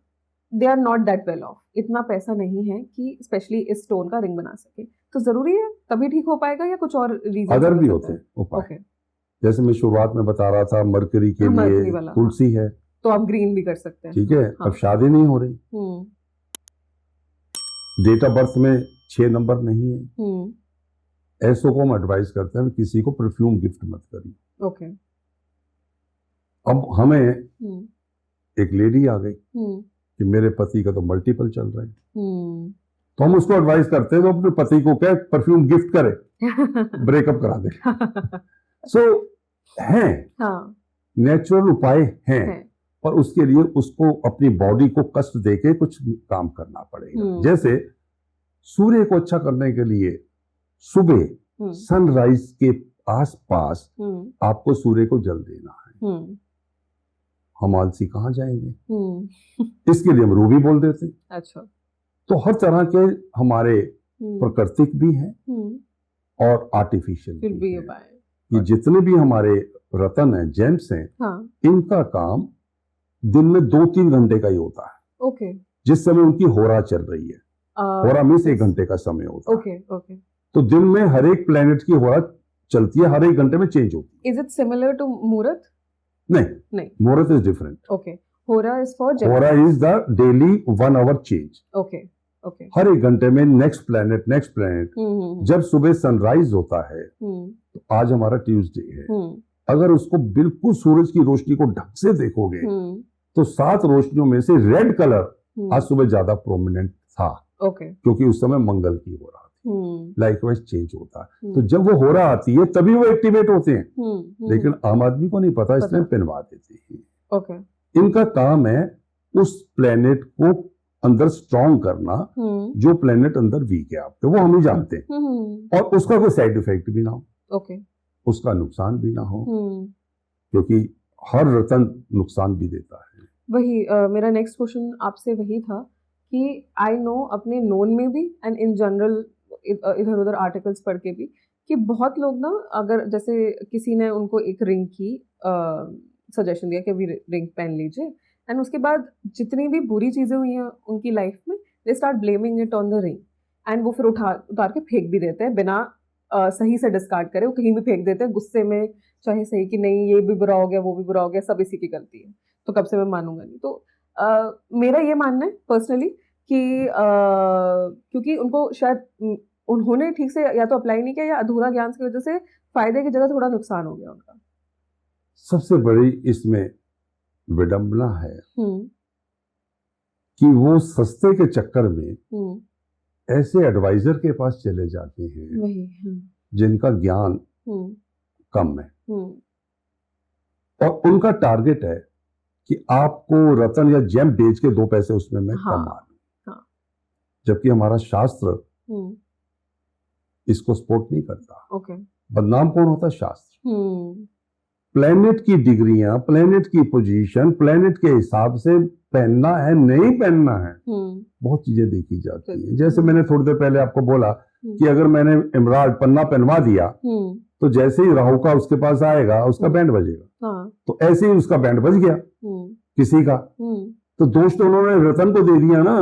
they are not that well off, इतना पैसा नहीं है कि स्पेशली इस स्टोन का रिंग बना सके, तो जरूरी है तभी ठीक हो पाएगा या कुछ और रीजन अदर भी होते हैं उपाय? जैसे मैं शुरुआत में बता रहा था, मरकरी के लिए तुलसी है, तो आप ग्रीन भी कर सकते हैं। ठीक है। अब शादी नहीं हो रही, डेट ऑफ बर्थ में 6 नंबर नहीं है, ऐसो को हम एडवाइस करते हैं किसी को परफ्यूम गिफ्ट मत करिए। ओके। अब हमें एक लेडी आ गई कि मेरे पति का तो मल्टीपल चल रहा है, तो हम उसको एडवाइस करते हैं तो अपने पति को क्या परफ्यूम गिफ्ट करे, ब्रेकअप करा दे। सो हैं, नेचुरल उपाय हैं, पर उसके लिए उसको अपनी बॉडी को कष्ट देके कुछ काम करना पड़ेगा। जैसे सूर्य को अच्छा करने के लिए सुबह सनराइज के आसपास आपको सूर्य को जल देना है। हम आलसी कहाँ जाएंगे, इसके लिए हम रूबी बोल देते हैं। अच्छा। तो हर तरह के हमारे प्राकृतिक भी हैं और आर्टिफिशियल भी हैं। ये जितने भी हमारे रत्न हैं, जेम्स हैं, इनका काम दिन में 2-3 घंटे का ही होता है। ओके। जिस समय उनकी होरा चल रही है, होरा मीन्स 1 घंटे का समय होता है। ओके। तो दिन में हर एक प्लेनेट की होरा चलती है, हर 1 घंटे में चेंज होती है। इज इट सिमिलर टू मुहूर्त? नहीं, मुहूर्त इज डिफरेंट। ओके। होरा इज फॉर होरा is the daily 1 hour change. Okay. हर 1 घंटे में नेक्स्ट प्लेनेट। जब सुबह सनराइज होता है, तो आज हमारा ट्यूसडे है, अगर उसको बिल्कुल सूरज की रोशनी को ढंग से देखोगे तो 7 रोशनियों में से रेड कलर आज सुबह ज्यादा प्रोमिनेंट था। क्योंकि उस समय मंगल की हो रहा थी। लाइकवाइज चेंज होता है। तो जब वो हो रहा आती है तभी वो एक्टिवेट होते हैं, लेकिन आम आदमी को नहीं पता, इसलिए पिनवा देते हैं। इनका काम है उस प्लेनेट को अंदर स्ट्रॉन्ग करना, जो प्लेनेट अंदर वीक है आपके, वो हम ही जानते हैं, और उसका कोई साइड इफेक्ट भी ना हो, उसका नुकसान भी ना हो, क्योंकि हर रतन नुकसान भी देता है। वही मेरा नेक्स्ट क्वेश्चन आपसे वही था कि आई नो अपने नोन में भी एंड इन जनरल इधर उधर आर्टिकल्स पढ़ के भी कि बहुत लोग ना, अगर जैसे किसी ने उनको एक रिंग की सजेशन दिया कि अभी रिंग पहन लीजिए, एंड उसके बाद जितनी भी बुरी चीज़ें हुई हैं उनकी लाइफ में, they start blaming it on the ring, and वो फिर उतार के फेंक भी देते हैं बिना सही से डिस्कार्ड करे, वो कहीं भी फेंक देते हैं गुस्से में, चाहे सही कि नहीं ये भी बुरा हो गया, वो भी बुरा हो गया, सब इसी की गलती है, तो कब से मैं मानूंगा नहीं। तो मेरा ये मानना है पर्सनली कि क्योंकि उनको शायद उन्होंने ठीक से या तो अप्लाई नहीं किया या अधूरा ज्ञान की वजह से फायदे की जगह थोड़ा नुकसान हो गया उनका। सबसे बड़ी इसमें विडंबना है कि वो सस्ते के चक्कर में ऐसे एडवाइजर के पास चले जाते हैं जिनका ज्ञान कम है, और उनका टारगेट है कि आपको रतन या जेम बेच के 2 पैसे उसमें मैं हाँ, कमा लूं। हाँ। जबकि हमारा शास्त्र हम्म, इसको सपोर्ट नहीं करता। ओके। बदनाम कौन होता है? शास्त्र। हम्म, प्लेनेट की डिग्रियां, प्लेनेट की पोजीशन, प्लेनेट के हिसाब से पहनना है नहीं पहनना है, बहुत चीजें देखी जाती है। जैसे मैंने थोड़ी देर पहले आपको बोला कि अगर मैंने इमराल्ड पन्ना पहनवा दिया तो जैसे ही राहु का उसके पास आएगा उसका बैंड बजेगा। हाँ, तो ऐसे ही उसका बैंड बज गया किसी का, तो दोष तो उन्होंने रतन को दे दिया ना।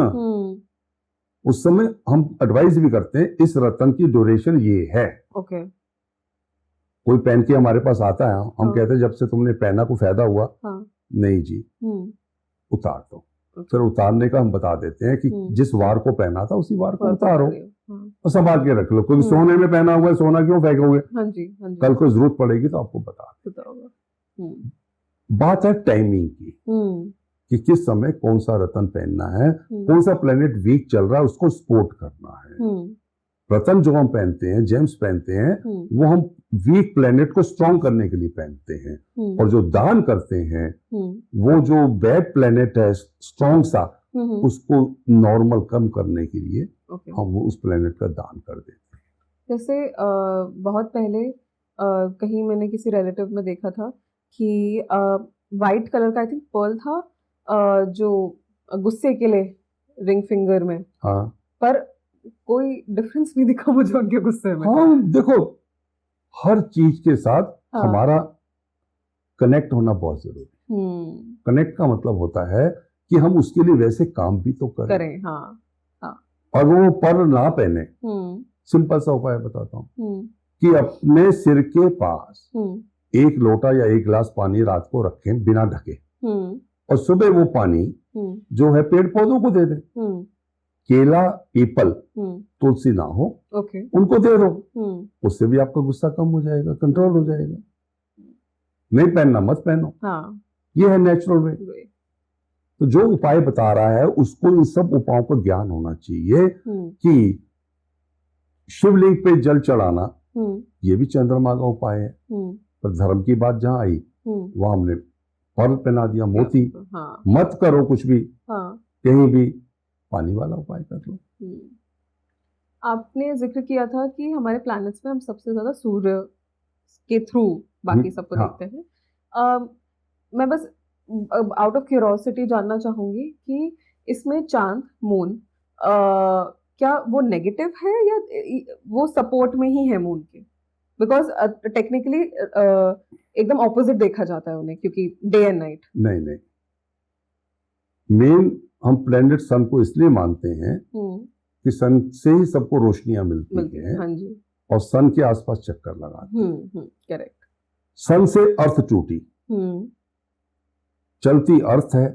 उस समय हम एडवाइस भी करते हैं इस रतन की ड्यूरेशन ये है। ओके। कोई पहन के हमारे पास आता है, हम कहते हैं जब से तुमने पहना को फायदा हुआ, नहीं जी, उतार दो। फिर उतारने का हम बता देते हैं कि जिस वार को पहना था उसी वार को उतारो और संभाल के रख लो, क्योंकि सोने में पहना हुआ है, सोना क्यों फेंकोगे? हाँ जी, हाँ जी। कल को जरूरत पड़ेगी तो आपको बता। बात है टाइमिंग की कि किस समय कौन सा रतन पहनना है, कौन सा प्लेनेट वीक चल रहा है उसको सपोर्ट करना है। रतन जो हम पहनते हैं, जेम्स पहनते हैं, वो हम वीक प्लेनेट को स्ट्रॉन्ग करने के लिए पहनते हैं। और जो दान करते हैं वो जो बैड प्लेनेट है स्ट्रॉन्ग सा, उसको नॉर्मल कम करने के लिए हम वो उस प्लेनेट का दान कर देते हैं। जैसे बहुत पहले कहीं मैंने किसी रिलेटिव में देखा था कि वाइट कलर का आई थिंक पर्ल था जो गुस्से के लिए रिंग फिंगर में। हाँ, पर कोई डिफरेंस नहीं दिखा मुझे उनके गुस्से में। हाँ, देखो हर चीज के साथ हमारा कनेक्ट होना बहुत जरूरी है। कनेक्ट का मतलब होता है कि हम उसके लिए वैसे काम भी तो करें। हाँ, हाँ। और वो पर्ल ना पहने, सिंपल सा उपाय बताता हूँ कि अपने सिर के पास 1 लोटा या 1 गिलास पानी रात को रखें बिना ढके, और सुबह वो पानी जो है पेड़ पौधों को दे दें। केला, पीपल, तुलसी ना हो, उनको दे दो, उससे भी आपका गुस्सा कम हो जाएगा, कंट्रोल हो जाएगा। नहीं पहनना मत पहनो। हाँ। ये है नेचुरल वे। तो जो उपाय बता रहा है उसको इन सब उपायों का ज्ञान होना चाहिए कि शिवलिंग पे जल चढ़ाना ये भी चंद्रमा का उपाय है। पर धर्म की बात जहां आई वहां हमने पर्ल पहना दिया, मोती। मत करो कुछ भी, कहीं भी पानी वाला उपाय कर लो। आपने जिक्र किया था कि हमारे प्लैनेट्स में हम सबसे ज्यादा सूर्य के थ्रू बाकी सबको देखते हैं। मैं बस आउट ऑफ क्यूरोसिटी जानना चाहूंगी कि इसमें चांद, मून, क्या वो नेगेटिव है या वो सपोर्ट में ही है मून के? बिकॉज टेक्निकली एकदम ऑपोजिट देखा जाता है उन्हें, क्योंकि डे एंड नाइट। नहीं नहीं, मेन हम प्लेनेट सन को इसलिए मानते हैं कि सन से ही सबको रोशनियां मिलती हैं। हाँ जी। और सन के आसपास चक्कर लगाते हैं। करेक्ट। सन से अर्थ टूटी, चलती अर्थ है,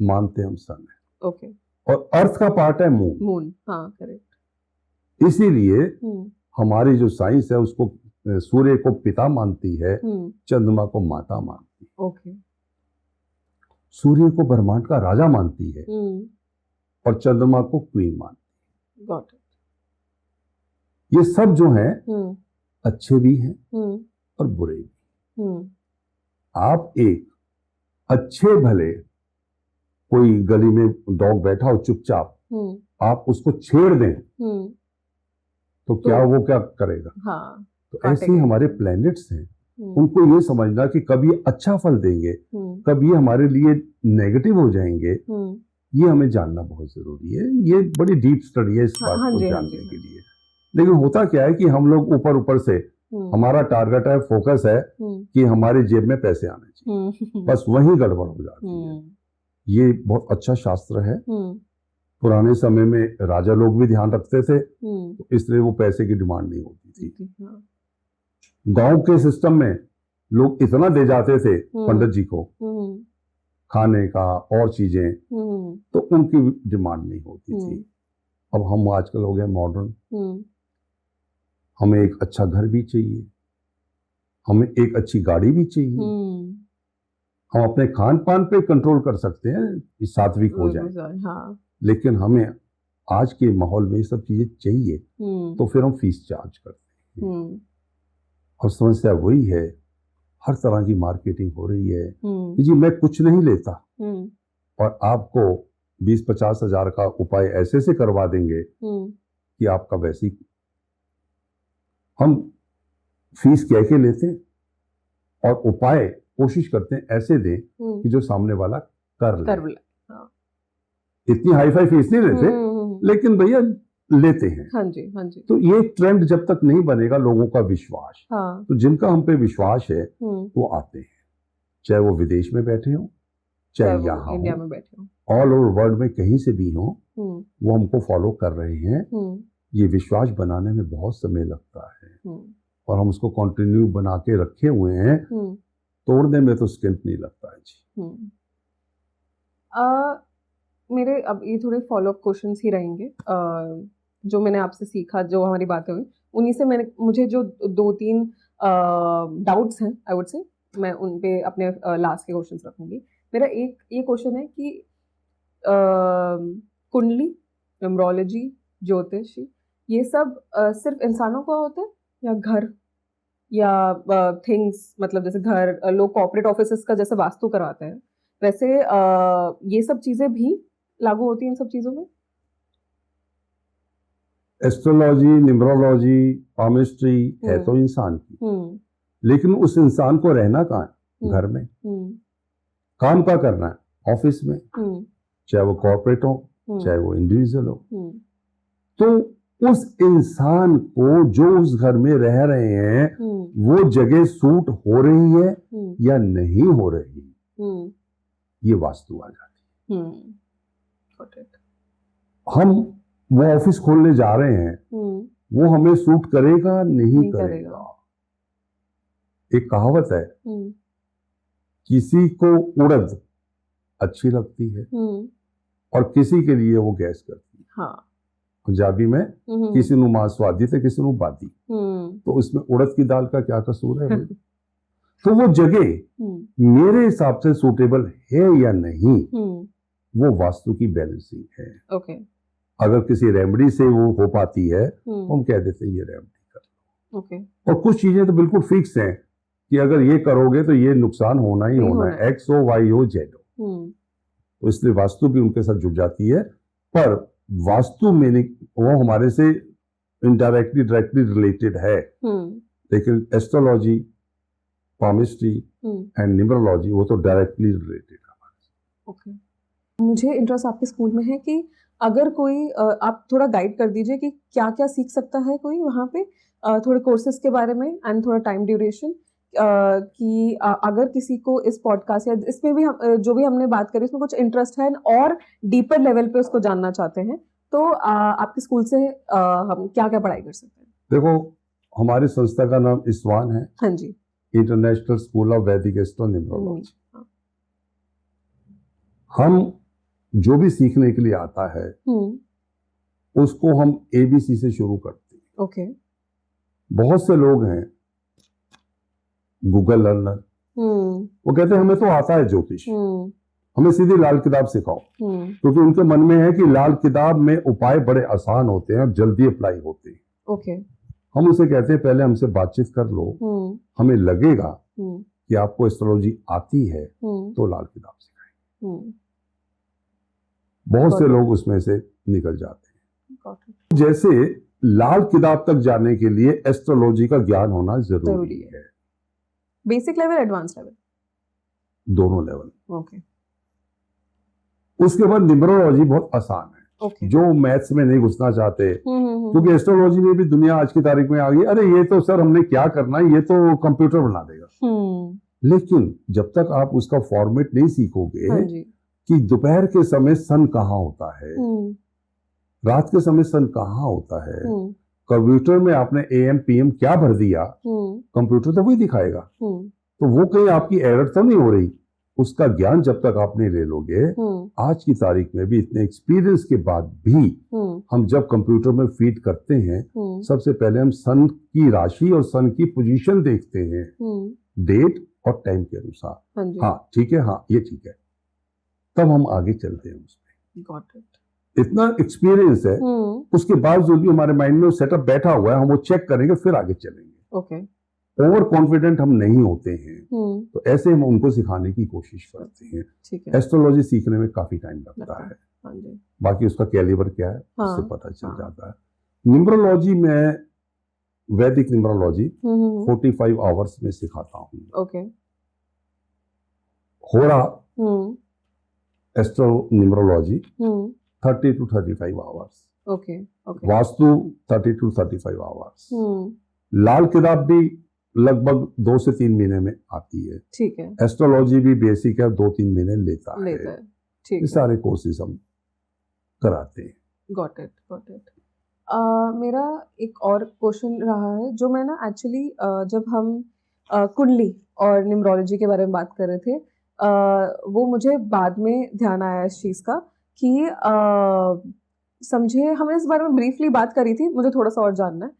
मानते हम सन है। ओके। और अर्थ का पार्ट है मून। हाँ, करेक्ट। इसीलिए हमारी जो साइंस है उसको सूर्य को पिता मानती है, चंद्रमा को माता मानती है। ओके। सूर्य को ब्रह्मांड का राजा मानती है और चंद्रमा को क्वीन मानती है। Got it. ये सब जो है अच्छे भी हैं और बुरे भी। आप एक अच्छे भले कोई गली में डॉग बैठा हो चुपचाप, आप उसको छेड़ दें तो क्या वो क्या करेगा? हाँ, तो ऐसे ही हमारे प्लैनेट्स हैं, उनको ये समझना कि कभी अच्छा फल देंगे, कभी हमारे लिए नेगेटिव हो जाएंगे, ये हमें जानना बहुत जरूरी है। ये बड़ी डीप स्टडी है इस बात को जानने के लिए। लेकिन होता क्या है कि हम लोग ऊपर ऊपर से हमारा टारगेट है, फोकस है कि हमारे जेब में पैसे आने चाहिए, बस वही गड़बड़ हो जाती है। ये बहुत अच्छा शास्त्र है। पुराने समय में राजा लोग भी ध्यान रखते थे, तो इसलिए वो पैसे की डिमांड नहीं होती थी। गांव के सिस्टम में लोग इतना दे जाते थे पंडित जी को खाने का और चीजें, तो उनकी डिमांड नहीं होती थी। अब हम आजकल हो गए मॉडर्न, हमें एक अच्छा घर भी चाहिए, हमें एक अच्छी गाड़ी भी चाहिए, हम अपने खान पान पे कंट्रोल कर सकते हैं कि सात्विक हो जाए। हाँ। लेकिन हमें आज के माहौल में ये सब चीजें चाहिए, तो फिर हम फीस चार्ज करते हैं। और समस्या वही है, हर तरह की मार्केटिंग हो रही है कि जी मैं कुछ नहीं लेता और आपको 20-50 हजार का उपाय ऐसे से करवा देंगे कि आपका वैसे ही। हम फीस कह के लेते हैं और उपाय कोशिश करते हैं ऐसे दें कि जो सामने वाला कर ले। हाँ। इतनी हाई फाई फीस नहीं लेते, लेकिन भैया लेते हैं। हाँ जी, हाँ जी। तो ये ट्रेंड जब तक नहीं बनेगा लोगों का विश्वास, हाँ। तो जिनका हम पे विश्वास है वो आते हैं, चाहे वो विदेश में बैठे हो चाहे यहाँ इंडिया में बैठे हो, ऑल ओवर वर्ल्ड में कहीं से भी हो, वो हमको फॉलो कर रहे हैं। ये विश्वास बनाने में बहुत समय लगता है और हम उसको कंटिन्यू बना के रखे हुए हैं, तोड़ने में तो सेकंड नहीं लगता है जी। मेरे अब ये थोड़े फॉलोअप क्वेश्चंस ही रहेंगे, जो मैंने आपसे सीखा, जो हमारी बातें हुई उन्हीं से मुझे जो 2-3 डाउट्स हैं, आई वुड से मैं उन पे अपने लास्ट के क्वेश्चंस रखूंगी। मेरा एक ये क्वेश्चन है कि कुंडली, न्यूमरोलॉजी, ज्योतिष, ये सब सिर्फ इंसानों का होता है या घर या थिंग्स, मतलब जैसे घर, लोग कॉर्पोरेट ऑफिसेस का जैसे वास्तु करवाते हैं, वैसे ये सब चीजें भी लागू होती हैं इन सब चीजों में? एस्ट्रोलॉजी, न्यूमरोलॉजी, पामिस्ट्री है तो इंसान की, लेकिन उस इंसान को रहना कहाँ है? घर में। काम का करना है ऑफिस में, चाहे वो कॉर्पोरेट हो चाहे वो इंडिविजुअल हो। तो उस इंसान को जो उस घर में रह रहे हैं वो जगह सूट हो रही है या नहीं हो रही, ये वास्तु आ जाती है। हम वो ऑफिस खोलने जा रहे हैं, वो हमें सूट करेगा नहीं करेगा। एक कहावत है, किसी को उड़द अच्छी लगती है और किसी के लिए वो गैस करती है। हाँ। पंजाबी में किसी नु मां स्वादी थे किसी नु बादी, तो इसमें उड़द की दाल का क्या कसूर है? तो वो जगह मेरे हिसाब से सूटेबल है या नहीं, वो वास्तु की बैलेंसिंग है। ओके। अगर किसी रेमेडी से वो हो पाती है तो हम कह देते हैं ये रेमेडी कर लो। ओके। और कुछ चीजें तो बिल्कुल फिक्स हैं कि अगर ये करोगे तो ये नुकसान होना ही होना है, एक्स हो वाई हो जेड हो। तो इसलिए वास्तु भी उनके साथ जुड़ जाती है, पर वास्तु में वो हमारे से इनडायरेक्टली डायरेक्टली रिलेटेड है, लेकिन एस्ट्रोलॉजी, पामिस्ट्री एंड न्यूमरोलॉजी वो तो डायरेक्टली रिलेटेड है हमारे। ओके। मुझे इंटरेस्ट आपके स्कूल में है कि अगर कोई, आप थोड़ा गाइड कर दीजिए कि क्या क्या सीख सकता है कोई वहाँ पे, थोड़े कोर्सेज के बारे में एंड थोड़ा टाइम ड्यूरेशन, कि अगर किसी को इस पॉडकास्ट या इसमें भी जो भी हमने बात करी उसमें कुछ इंटरेस्ट है और डीपर लेवल पे उसको जानना चाहते हैं, तो आपके स्कूल से हम क्या क्या पढ़ाई कर सकते हैं? देखो, हमारी संस्था का नाम ISWAN है। हाँ जी। इंटरनेशनल स्कूल ऑफ वैदिक एस्ट्रो न्यूमरोलॉजी। हम जो भी सीखने के लिए आता है उसको हम ABC से शुरू करते हैं। ओके। बहुत से लोग हैं गूगल लर्नर, वो कहते हैं हमें तो आता है ज्योतिष, हमें सीधी लाल किताब सिखाओ, क्योंकि उनके मन में है कि लाल किताब में उपाय बड़े आसान होते हैं और जल्दी अप्लाई होते हैं। ओके। हम उसे कहते हैं पहले हमसे बातचीत कर लो, हमें लगेगा कि आपको एस्ट्रोलॉजी आती है तो लाल किताब सिखाएं। बहुत से लोग उसमें से निकल जाते हैं। जैसे लाल किताब तक जाने के लिए एस्ट्रोलॉजी का ज्ञान होना जरूरी है। बेसिक लेवल, एडवांस लेवल, दोनों लेवल। ओके। उसके बाद न्यूमरोलॉजी बहुत आसान है। Okay. जो मैथ्स में नहीं घुसना चाहते, क्योंकि एस्ट्रोलॉजी में भी दुनिया आज की तारीख में आ गई, अरे ये तो सर हमने क्या करना है, ये तो कंप्यूटर बना देगा। लेकिन जब तक आप उसका फॉर्मेट नहीं सीखोगे कि दोपहर के समय सन कहाँ होता है, रात के समय सन कहाँ होता है, कंप्यूटर में आपने AM PM क्या भर दिया, कंप्यूटर तो वही दिखाएगा। तो वो कहीं आपकी एरर तो नहीं हो रही, उसका ज्ञान जब तक आप नहीं ले लोगे, आज की तारीख में भी इतने एक्सपीरियंस के बाद भी हम जब कंप्यूटर में फीड करते हैं, सबसे पहले हम सन की राशि और सन की पोजीशन देखते हैं, डेट और टाइम के अनुसार। हाँ ठीक है, हाँ ये ठीक है, तब हम आगे चलते हैं उसमें। इतना एक्सपीरियंस है, उसके बावजूद भी हमारे माइंड में सेटअप बैठा हुआ है, हम वो चेक करेंगे फिर आगे चलेंगे। ओके। ओवर कॉन्फिडेंट हम नहीं होते हैं, तो ऐसे हम उनको सिखाने की कोशिश करते हैं। एस्ट्रोलॉजी सीखने में काफी टाइम लगता है, बाकी उसका कैलिबर क्या है उससे पता चल जाता है। न्यूमरोलॉजी में वैदिक न्यूमरोलॉजी 45 आवर्स में सिखाता हूँ। होरा एस्ट्रो न्यूमरोलॉजी 30 to 35 आवर्स। वास्तु 30 to 35 आवर्स। लाल किताब भी लगभग 2 से 3 महीने में आती है। ठीक है। एस्ट्रोलॉजी भी बेसिक है, 2-3 महीने लेता है। ये सारे कोर्सेज हम कराते हैं। Got it. मेरा एक और क्वेश्चन रहा है जो मैं ना एक्चुअली जब हम कुंडली और न्यूमरोलॉजी के बारे में बात कर रहे थे, वो मुझे बाद में ध्यान आया इस चीज़ का कि समझे हमने इस बारे में ब्रीफली बात करी थी, मुझे थोड़ा सा और जानना है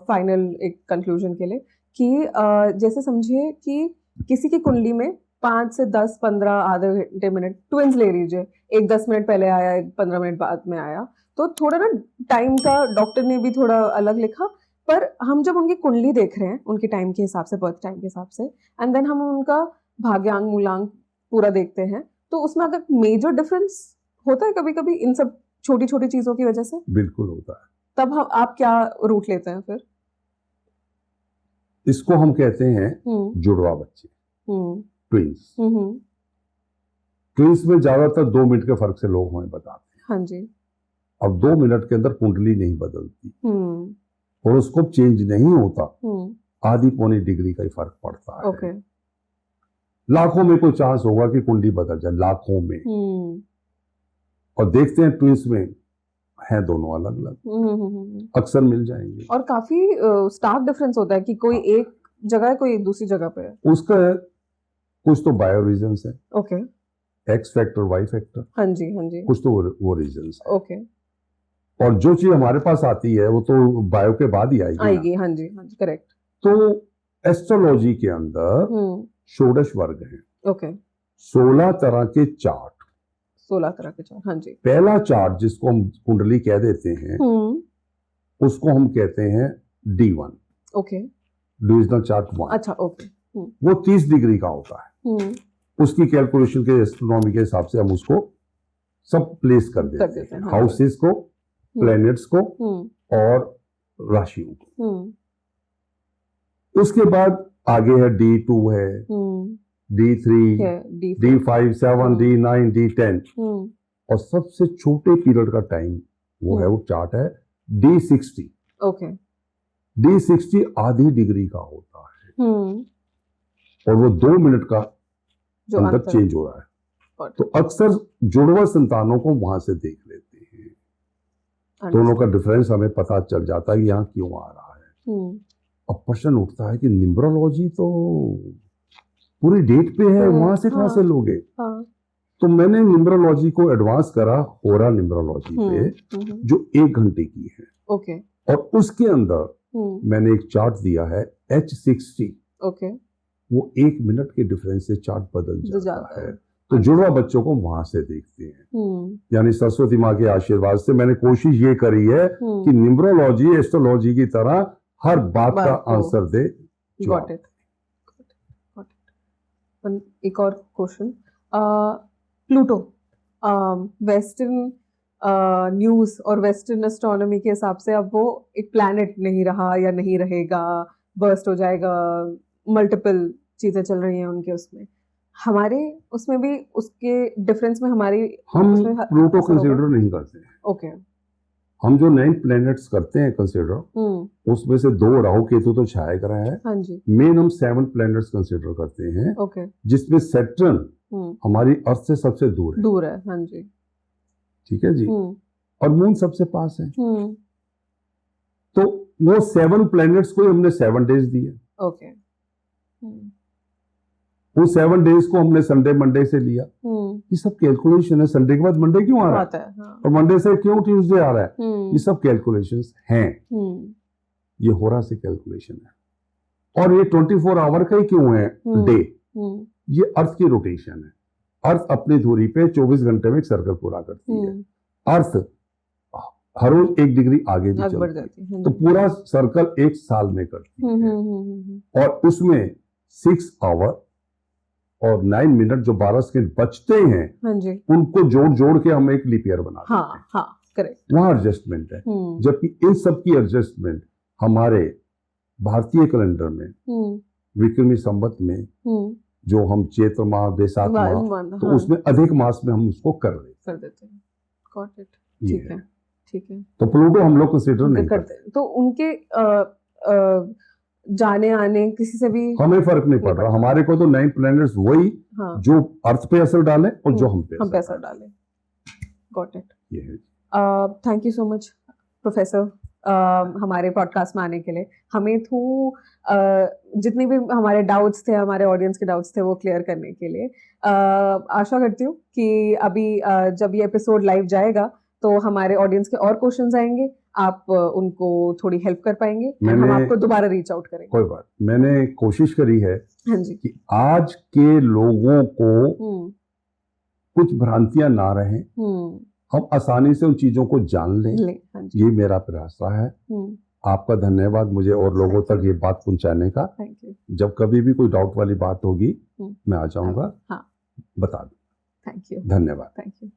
फाइनल एक कंक्लूजन के लिए कि जैसे समझिए कि किसी की कुंडली में 5 से 10, 15, आधे घंटे, मिनट, ट्विंस ले लीजिए, एक 10 मिनट पहले आया, एक 15 मिनट बाद में आया, तो थोड़ा ना टाइम का डॉक्टर ने भी थोड़ा अलग लिखा, पर हम जब उनकी कुंडली देख रहे हैं उनके टाइम के हिसाब से, बर्थ टाइम के हिसाब से, एंड देन हम उनका भाग्यांग मूलांक पूरा देखते हैं, तो उसमें अगर मेजर डिफरेंस होता है कभी कभी इन सब छोटी छोटी चीजों की वजह से? बिल्कुल होता है। तब आप क्या रूट लेते हैं फिर? इसको हम कहते हैं जुड़वा बच्चे, ट्विंस। ट्विंस में ज्यादातर 2 मिनट के फर्क से लोग हमें बताते हैं। हाँ जी। अब 2 मिनट के अंदर कुंडली नहीं बदलती, होरोस्कोप चेंज नहीं होता, आधी पौनी डिग्री का ही फर्क पड़ता है। लाखों में कोई चांस होगा कि कुंडली बदल जाए, लाखों में। और देखते हैं ट्विंस में हैं दोनों अलग अलग, अक्सर मिल जाएंगे। और काफी स्टार्क डिफरेंस होता है कि कोई एक जगह है, कोई दूसरी जगह पे है। उसका कुछ तो बायो रीजंस है, okay, X factor, Y factor, हाँ जी हाँ जी, कुछ तो वो रीजंस है। ओके। और जो चीज हमारे पास आती है वो तो बायो के बाद ही आएगी। हाँ जी हाँ जी, करेक्ट। तो एस्ट्रोलॉजी के अंदर षोडश वर्ग है। ओके। 16 तरह के चार्ट। 16 तरह के चार्ट, हाँ जी। पहला चार्ट जिसको हम कुंडली कह देते हैं, उसको हम कहते हैं D1। ओके। Divisional chart 1। अच्छा, ओके। वो 30 डिग्री का होता है। उसकी कैलकुलेशन के एस्ट्रोनॉमी के हिसाब से हम उसको सब प्लेस कर देते हैं, हाउसेस को, प्लैनेट्स को और राशियों को। उसके बाद आगे है D2 है, D3, D5, 7, D9, D10, और सबसे छोटे पीरियड का टाइम वो है, वो चार्ट है D60। ओके। D60 आधी डिग्री का होता है, और वो 2 मिनट का अंदर चेंज हो रहा है। तो अक्सर जुड़वा संतानों को वहां से देख लेते हैं, दोनों का डिफरेंस हमें पता चल जाता है कि यहाँ क्यों आ रहा है। अब प्रश्न उठता है कि न्यूमरोलॉजी तो पूरी डेट पे है, वहां से कहां से लोगे? तो मैंने न्यूमरोलॉजी को एडवांस करा होरा न्यूमरोलॉजी पे, जो 1 घंटे की है। ओके। और उसके अंदर मैंने एक चार्ट दिया है H60। ओके। वो 1 मिनट के डिफरेंस से चार्ट बदल जाता है। तो जुड़वा बच्चों को वहां से देखते हैं। यानी सरस्वती माँ के आशीर्वाद से मैंने कोशिश ये करी है कि न्यूमरोलॉजी एस्ट्रोलॉजी की तरह हर बात का आंसर दे। Got it. एक और क्वेश्चन, प्लूटो वेस्टर्न न्यूज और वेस्टर्न एस्ट्रोनॉमी के हिसाब से अब वो एक प्लैनेट नहीं रहा या नहीं रहेगा, बर्स्ट हो जाएगा, मल्टीपल चीजें चल रही हैं उनके उसमें, हमारे उसमें भी उसके डिफरेंस में हमारी हम प्लूटो कंसीडर नहीं करते। ओके। हम जो 9 प्लैनेट्स करते हैं कंसीडर, उसमें से 2 राहु केतु तो छाया ग्रह है। हाँ जी। मेन हम 7 प्लैनेट्स कंसीडर करते हैं। ओके। जिसमें सैटर्न हमारी अर्थ से सबसे दूर है। हाँ जी। ठीक है जी। और मून सबसे पास है। तो वो 7 प्लैनेट्स को हमने 7 डेज दिए। ओके। वो 7 डेज को हमने संडे मंडे से लिया। ये सब कैलकुलेशन है। संडे के बाद मंडे क्यों आ रहा है, हाँ। और मंडे से क्यों ट्यूसडे आ रहा है, ये सब कैलकुलेशंस हैं। ये होरा से कैलकुलेशन है। और ये 24 आवर का ही क्यों है डे, ये अर्थ की रोटेशन है। अर्थ अपनी दूरी पे 24 घंटे में एक सर्कल पूरा करती है। अर्थ हर रोज 1 डिग्री आगे भी आगे बढ़ चलती जाती है। है। तो पूरा सर्कल 1 साल में करती है और उसमें 6 आवर और 9 मिनट जो 12 सेकंड बचते हैं, हाँ जी, उनको जोड़ जोड़ के हम एक लीप ईयर बना देते हैं। हाँ हाँ करेक्ट। वहां एडजस्टमेंट है, जबकि इन सब की एडजस्टमेंट हमारे भारतीय कैलेंडर में विक्रमी संवत में जो हम चैत्र माह बैसाख माह, तो उसमें अधिक मास में हम उसको कर देते हैं। Got it. ये ठीक है, ठीक है। तो प्लूटो हम लोग कंसीडर नहीं करते। तो उनके जाने आने किसी से भी हमें फर्क नहीं पड़ रहा, हमारे को तो 9 प्लैनेट्स वही जो अर्थ पे असर डाले और जो हम पे असर डाले। Got it. ये है। Thank you so much professor हमारे पॉडकास्ट में आने के लिए, हमें जितने भी हमारे डाउट्स थे, हमारे ऑडियंस के डाउट्स थे, वो क्लियर करने के लिए। आशा करती हूँ कि अभी जब ये एपिसोड लाइव जाएगा तो हमारे ऑडियंस के और क्वेश्चंस आएंगे, आप उनको थोड़ी हेल्प कर पाएंगे, हम आपको दोबारा रीच आउट करेंगे। कोई बात, मैंने कोशिश करी है हाँ जी कि आज के लोगों को कुछ भ्रांतियां ना रहें, हम आसानी से उन चीजों को जान लें। हाँ ये मेरा प्रयास रहा है। आपका धन्यवाद मुझे और लोगों तक ये बात पहुंचाने का। Thank you. जब कभी भी कोई डाउट वाली बात होगी मैं आ जाऊंगा, हाँ बता दूं। Thank you. धन्यवाद। Thank you.